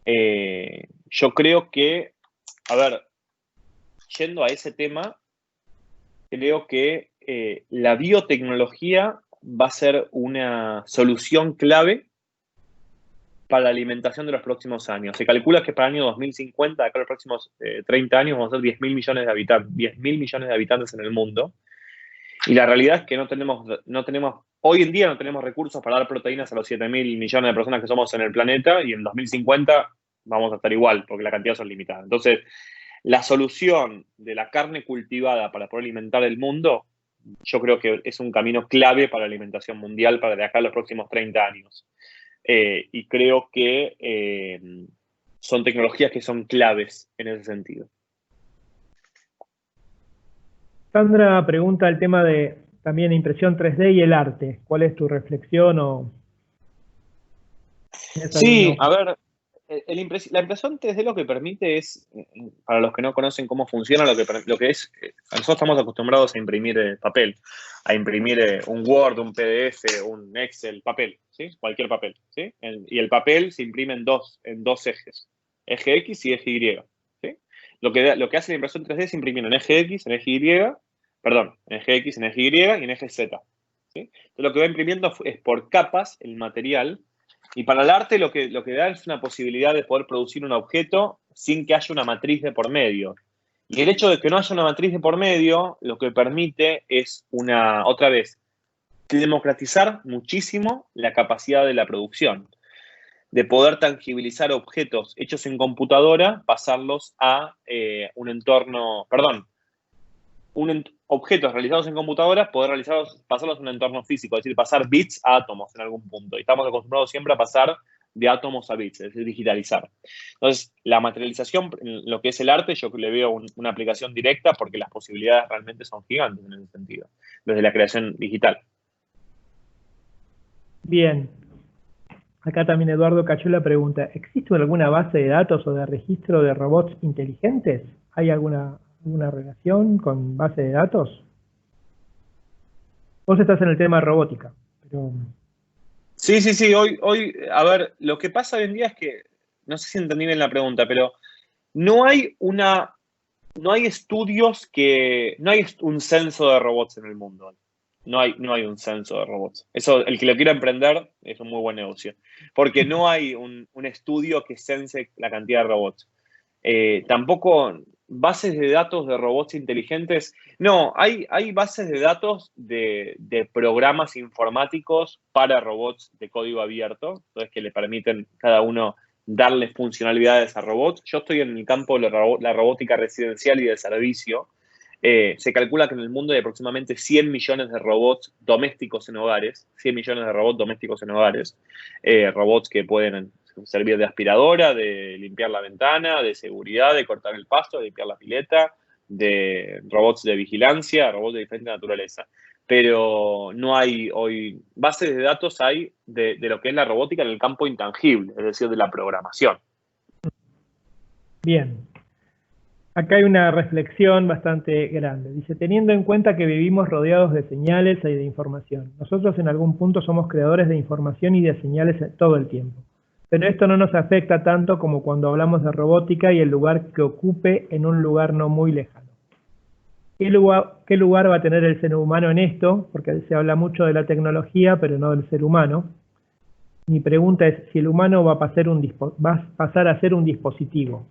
Yo creo que, a ver, yendo a ese tema, creo que la biotecnología va a ser una solución clave para la alimentación de los próximos años. Se calcula que para el año 2050, de acá a los próximos 30 años, vamos a ser 10.000 millones de habitantes, 10.000 millones de habitantes en el mundo. Y la realidad es que no tenemos, hoy en día no tenemos recursos para dar proteínas a los 7.000 millones de personas que somos en el planeta, y en 2050 vamos a estar igual, porque la cantidad son limitadas. Entonces, la solución de la carne cultivada para poder alimentar el mundo, yo creo que es un camino clave para la alimentación mundial para de acá a los próximos 30 años. Y creo que son tecnologías que son claves en ese sentido. Sandra pregunta el tema de también impresión 3D y el arte. ¿Cuál es tu reflexión? Sí, a ver, la impresión 3D lo que permite es, para los que no conocen cómo funciona, lo que es, nosotros estamos acostumbrados a imprimir papel, a imprimir un Word, un PDF, un Excel, papel, ¿sí? Cualquier papel, ¿sí? Y el papel se imprime en dos ejes, eje X y eje Y, ¿sí? Lo que hace la impresión 3D es imprimir en eje X, en eje Y, perdón, en eje X, en eje Y y en eje Z, ¿sí? Entonces lo que va imprimiendo es por capas el material. Y para el arte lo que da es una posibilidad de poder producir un objeto sin que haya una matriz de por medio. Y el hecho de que no haya una matriz de por medio, lo que permite es otra vez, democratizar muchísimo la capacidad de la producción, de poder tangibilizar objetos hechos en computadora, pasarlos a un entorno, perdón, objetos realizados en computadoras, poder pasarlos a un entorno físico, es decir, pasar bits a átomos en algún punto. Y estamos acostumbrados siempre a pasar de átomos a bits, es decir, digitalizar. Entonces, la materialización, en lo que es el arte, yo le veo una aplicación directa porque las posibilidades realmente son gigantes en ese sentido, desde la creación digital. Bien. Acá también Eduardo Cachola pregunta, ¿existe alguna base de datos o de registro de robots inteligentes? ¿Hay alguna relación con base de datos? Vos estás en el tema de robótica, pero... Sí. Hoy, a ver, lo que pasa hoy en día es que, no sé si entendí bien la pregunta, pero no hay estudios no hay un censo de robots en el mundo. No hay un censo de robots. Eso, el que lo quiera emprender es un muy buen negocio. Porque no hay un estudio que cense la cantidad de robots. Tampoco bases de datos de robots inteligentes. No, hay bases de datos de programas informáticos para robots de código abierto, entonces que le permiten cada uno darle funcionalidades a robots. Yo estoy en el campo de la robótica residencial y de servicio. Se calcula que en el mundo hay aproximadamente 100 millones de robots domésticos en hogares, 100 millones de robots domésticos en hogares, robots que pueden servir de aspiradora, de limpiar la ventana, de seguridad, de cortar el pasto, de limpiar la pileta, de robots de vigilancia, robots de diferente naturaleza. Pero no hay hoy bases de datos hay de lo que es la robótica en el campo intangible, es decir, de la programación. Bien. Acá hay una reflexión bastante grande. Dice, teniendo en cuenta que vivimos rodeados de señales y de información, nosotros en algún punto somos creadores de información y de señales todo el tiempo. Pero esto no nos afecta tanto como cuando hablamos de robótica y el lugar que ocupe en un lugar no muy lejano. ¿Qué lugar va a tener el ser humano en esto? Porque se habla mucho de la tecnología, pero no del ser humano. Mi pregunta es si el humano va a pasar a ser un dispositivo.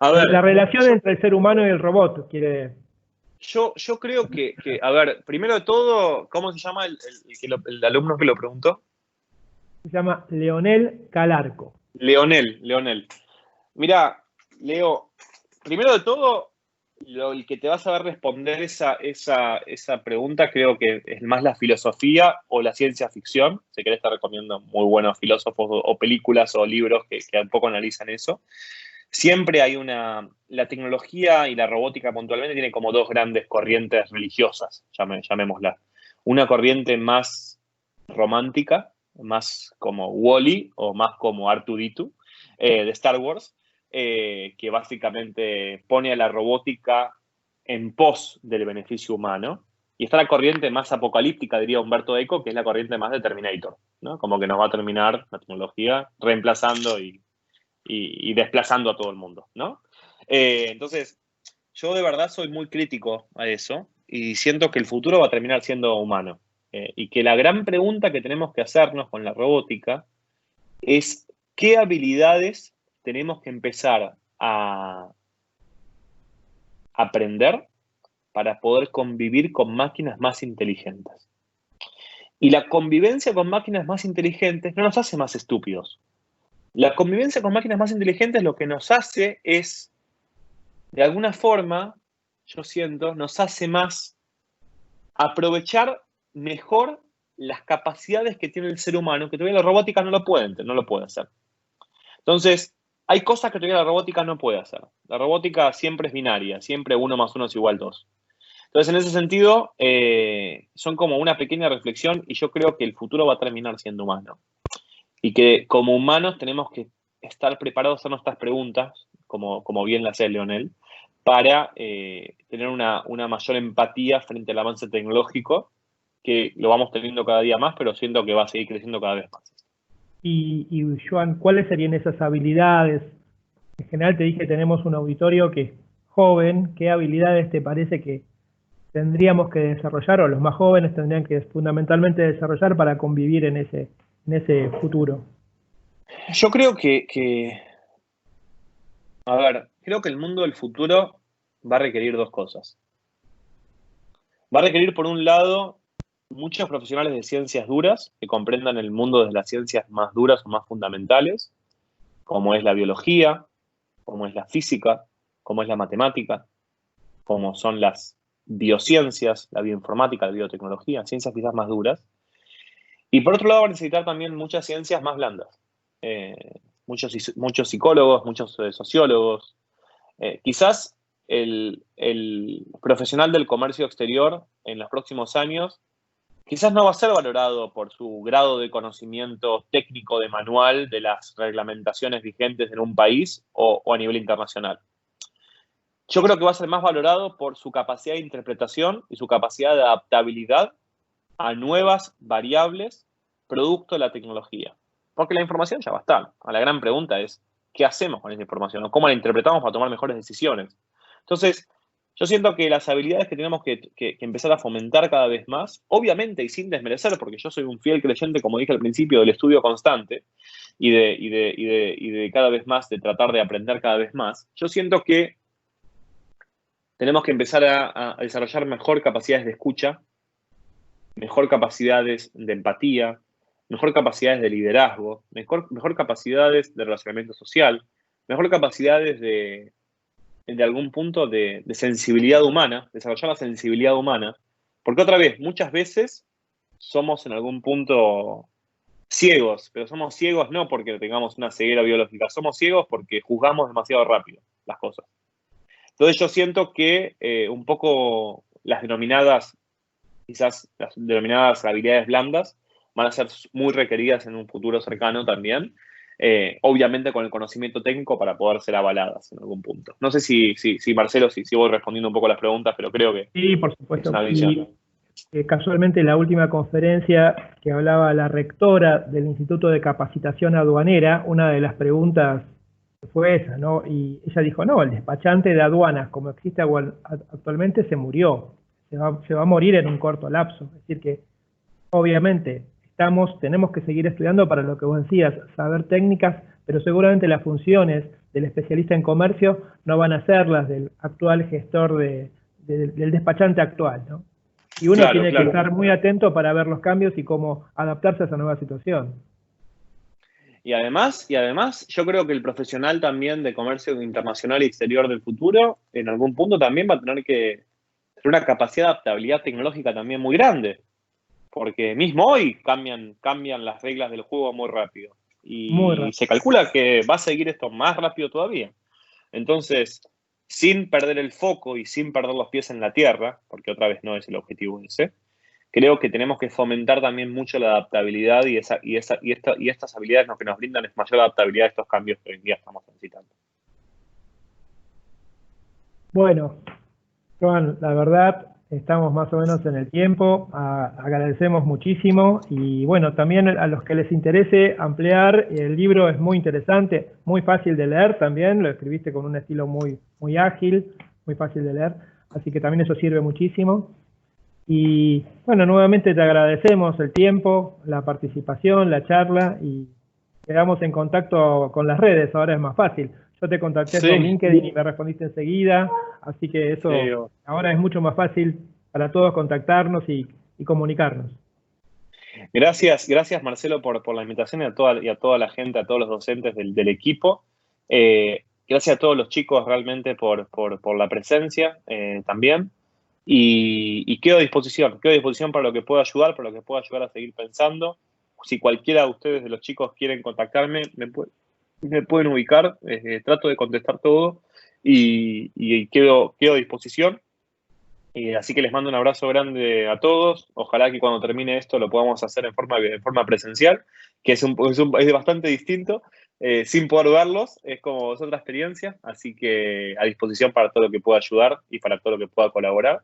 A La ver, relación entre el ser humano y el robot, quiere... yo creo a ver, primero de todo, ¿cómo se llama el alumno que lo preguntó? Se llama Leonel Calarco. Leonel. Mira, Leo, primero de todo, el que te va a saber responder esa pregunta creo que es más la filosofía o la ciencia ficción. Si querés te recomiendo muy buenos filósofos o películas o libros que un poco analizan eso. Siempre hay la tecnología y la robótica puntualmente tiene como dos grandes corrientes religiosas, llamémosla. Una corriente más romántica, más como Wall-E o más como R2-D2 de Star Wars, que básicamente pone a la robótica en pos del beneficio humano. Y está la corriente más apocalíptica, diría Humberto Eco, que es la corriente más de Terminator, ¿no? Como que nos va a terminar la tecnología reemplazando y desplazando a todo el mundo, ¿no? Entonces, yo de verdad soy muy crítico a eso y siento que el futuro va a terminar siendo humano. Y que la gran pregunta que tenemos que hacernos con la robótica es qué habilidades tenemos que empezar a aprender para poder convivir con máquinas más inteligentes. Y la convivencia con máquinas más inteligentes no nos hace más estúpidos. La convivencia con máquinas más inteligentes lo que nos hace es, de alguna forma, yo siento, nos hace más aprovechar mejor las capacidades que tiene el ser humano, que todavía la robótica no lo puede hacer. Entonces, hay cosas que todavía la robótica no puede hacer. La robótica siempre es binaria, siempre 1 más 1 es igual 2. Entonces, en ese sentido, son como una pequeña reflexión y yo creo que el futuro va a terminar siendo humano. Y que como humanos tenemos que estar preparados a hacer nuestras preguntas, como bien la hace Leonel, para tener una mayor empatía frente al avance tecnológico, que lo vamos teniendo cada día más, pero siento que va a seguir creciendo cada vez más. Y Joan, ¿cuáles serían esas habilidades? En general te dije que tenemos un auditorio que es joven. ¿Qué habilidades te parece que tendríamos que desarrollar, o los más jóvenes tendrían que fundamentalmente desarrollar para convivir en ese futuro? Yo creo a ver, creo que el mundo del futuro va a requerir dos cosas. Va a requerir, por un lado, muchos profesionales de ciencias duras que comprendan el mundo de las ciencias más duras o más fundamentales, como es la biología, como es la física, como es la matemática, como son las biociencias, la bioinformática, la biotecnología, ciencias quizás más duras. Y por otro lado, va a necesitar también muchas ciencias más blandas. Muchos psicólogos, muchos sociólogos. Quizás el profesional del comercio exterior en los próximos años quizás no va a ser valorado por su grado de conocimiento técnico de manual de las reglamentaciones vigentes en un país o a nivel internacional. Yo creo que va a ser más valorado por su capacidad de interpretación y su capacidad de adaptabilidad a nuevas variables producto de la tecnología. Porque la información ya va a estar. La gran pregunta es, ¿qué hacemos con esa información? ¿O cómo la interpretamos para tomar mejores decisiones? Entonces, yo siento que las habilidades que tenemos que empezar a fomentar cada vez más, obviamente y sin desmerecer, porque yo soy un fiel creyente, como dije al principio, del estudio constante y de cada vez más, de tratar de aprender cada vez más, yo siento que tenemos que empezar a desarrollar mejor capacidades de escucha, mejor capacidades de empatía, mejor capacidades de liderazgo, mejor capacidades de relacionamiento social, mejor capacidades de algún punto de sensibilidad humana, desarrollar la sensibilidad humana, porque otra vez, muchas veces somos en algún punto ciegos, pero somos ciegos no porque tengamos una ceguera biológica, somos ciegos porque juzgamos demasiado rápido las cosas. Entonces yo siento que un poco quizás las denominadas habilidades blandas van a ser muy requeridas en un futuro cercano también, obviamente con el conocimiento técnico para poder ser avaladas en algún punto. No sé si Marcelo, si voy respondiendo un poco a las preguntas, pero creo que Sí, por es supuesto. una Y visión. casualmente la última conferencia que hablaba la rectora del Instituto de Capacitación Aduanera, una de las preguntas fue esa, ¿no? Y ella dijo, no, el despachante de aduanas como existe actualmente se murió, se va a morir en un corto lapso. Es decir que, obviamente, tenemos que seguir estudiando para lo que vos decías, saber técnicas, pero seguramente las funciones del especialista en comercio no van a ser las del actual gestor del despachante actual, ¿no? Y uno tiene que estar muy atento para ver los cambios y cómo adaptarse a esa nueva situación. Y además, yo creo que el profesional también de comercio internacional y exterior del futuro, en algún punto también va a tener que tener una capacidad de adaptabilidad tecnológica también muy grande. Porque mismo hoy cambian las reglas del juego muy rápido. Y se calcula que va a seguir esto más rápido todavía. Entonces, sin perder el foco y sin perder los pies en la tierra, porque otra vez no es el objetivo ese, creo que tenemos que fomentar también mucho la adaptabilidad y estas habilidades lo que nos brindan es mayor adaptabilidad a estos cambios que hoy en día estamos necesitando. Bueno, Joan, la verdad, estamos más o menos en el tiempo, agradecemos muchísimo y bueno, también a los que les interese ampliar, el libro es muy interesante, muy fácil de leer también, lo escribiste con un estilo muy ágil, muy fácil de leer, así que también eso sirve muchísimo. Y bueno, nuevamente te agradecemos el tiempo, la participación, la charla y quedamos en contacto con las redes, ahora es más fácil. Yo te contacté por LinkedIn y me respondiste enseguida, así que eso ahora es mucho más fácil para todos contactarnos y comunicarnos. Gracias Marcelo por la invitación y a toda la gente, a todos los docentes del equipo. Gracias a todos los chicos realmente por la presencia también. Y quedo a disposición para lo que pueda ayudar, para lo que pueda ayudar a seguir pensando. Si cualquiera de ustedes, de los chicos, quieren contactarme, me pueden ubicar, trato de contestar todo y quedo a disposición. Así que les mando un abrazo grande a todos. Ojalá que cuando termine esto lo podamos hacer en forma presencial, que es bastante distinto, sin poder verlos, es como otra experiencia. Así que a disposición para todo lo que pueda ayudar y para todo lo que pueda colaborar.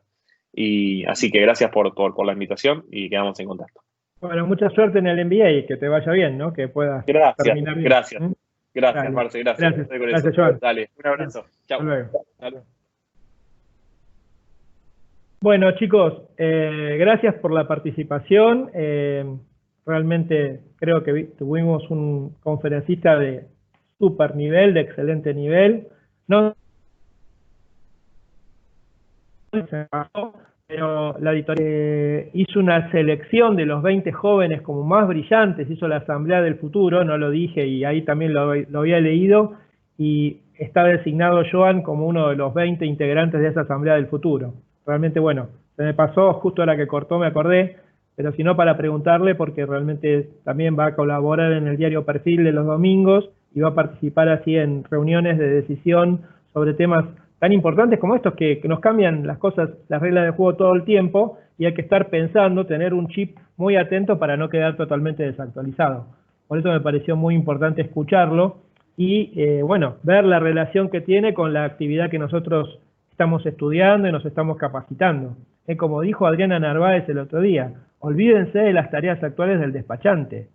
Y así que gracias por la invitación y quedamos en contacto. Bueno, mucha suerte en el MBA y que te vaya bien, ¿no? Que puedas terminar bien. Gracias, Marce, gracias. Gracias, Joan. Dale, un abrazo. Chao. Hasta luego. Bueno, chicos, gracias por la participación. Realmente creo que tuvimos un conferencista de súper nivel, de excelente nivel. No se pasó, pero la editorial hizo una selección de los 20 jóvenes como más brillantes, hizo la Asamblea del Futuro, no lo dije y ahí también lo había leído, y está designado Joan como uno de los 20 integrantes de esa Asamblea del Futuro. Realmente, bueno, se me pasó, justo a la que cortó me acordé, pero si no para preguntarle, porque realmente también va a colaborar en el diario Perfil de los domingos y va a participar así en reuniones de decisión sobre temas tan importantes como estos que nos cambian las cosas, las reglas del juego todo el tiempo y hay que estar pensando, tener un chip muy atento para no quedar totalmente desactualizado. Por eso me pareció muy importante escucharlo y, bueno, ver la relación que tiene con la actividad que nosotros estamos estudiando y nos estamos capacitando. Como dijo Adriana Narváez el otro día, olvídense de las tareas actuales del despachante.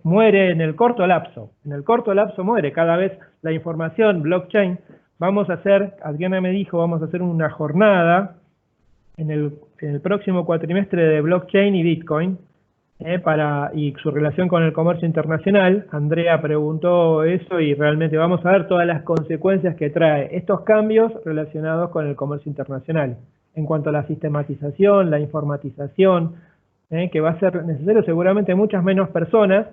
Muere en el corto lapso muere. Cada vez la información, blockchain, vamos a hacer, Adriana me dijo, vamos a hacer una jornada en el próximo cuatrimestre de blockchain y Bitcoin, y su relación con el comercio internacional. Andrea preguntó eso y realmente vamos a ver todas las consecuencias que trae estos cambios relacionados con el comercio internacional. En cuanto a la sistematización, la informatización, que va a ser necesario seguramente muchas menos personas,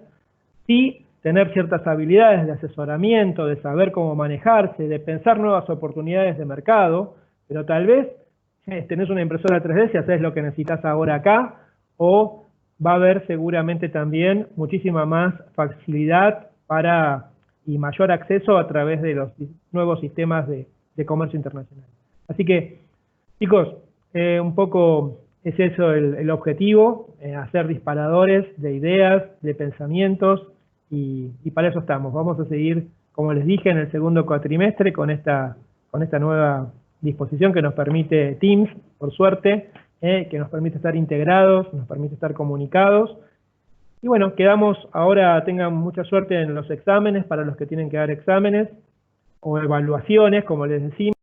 sí tener ciertas habilidades de asesoramiento, de saber cómo manejarse, de pensar nuevas oportunidades de mercado, pero tal vez tenés una impresora 3D si haces lo que necesitas ahora acá, o va a haber seguramente también muchísima más facilidad y mayor acceso a través de los nuevos sistemas de comercio internacional. Así que, chicos, un poco es eso el objetivo, hacer disparadores de ideas, de pensamientos, y para eso estamos. Vamos a seguir, como les dije, en el segundo cuatrimestre con esta nueva disposición que nos permite Teams, por suerte, que nos permite estar integrados, nos permite estar comunicados. Y bueno, quedamos ahora, tengan mucha suerte en los exámenes, para los que tienen que dar exámenes, o evaluaciones, como les decimos.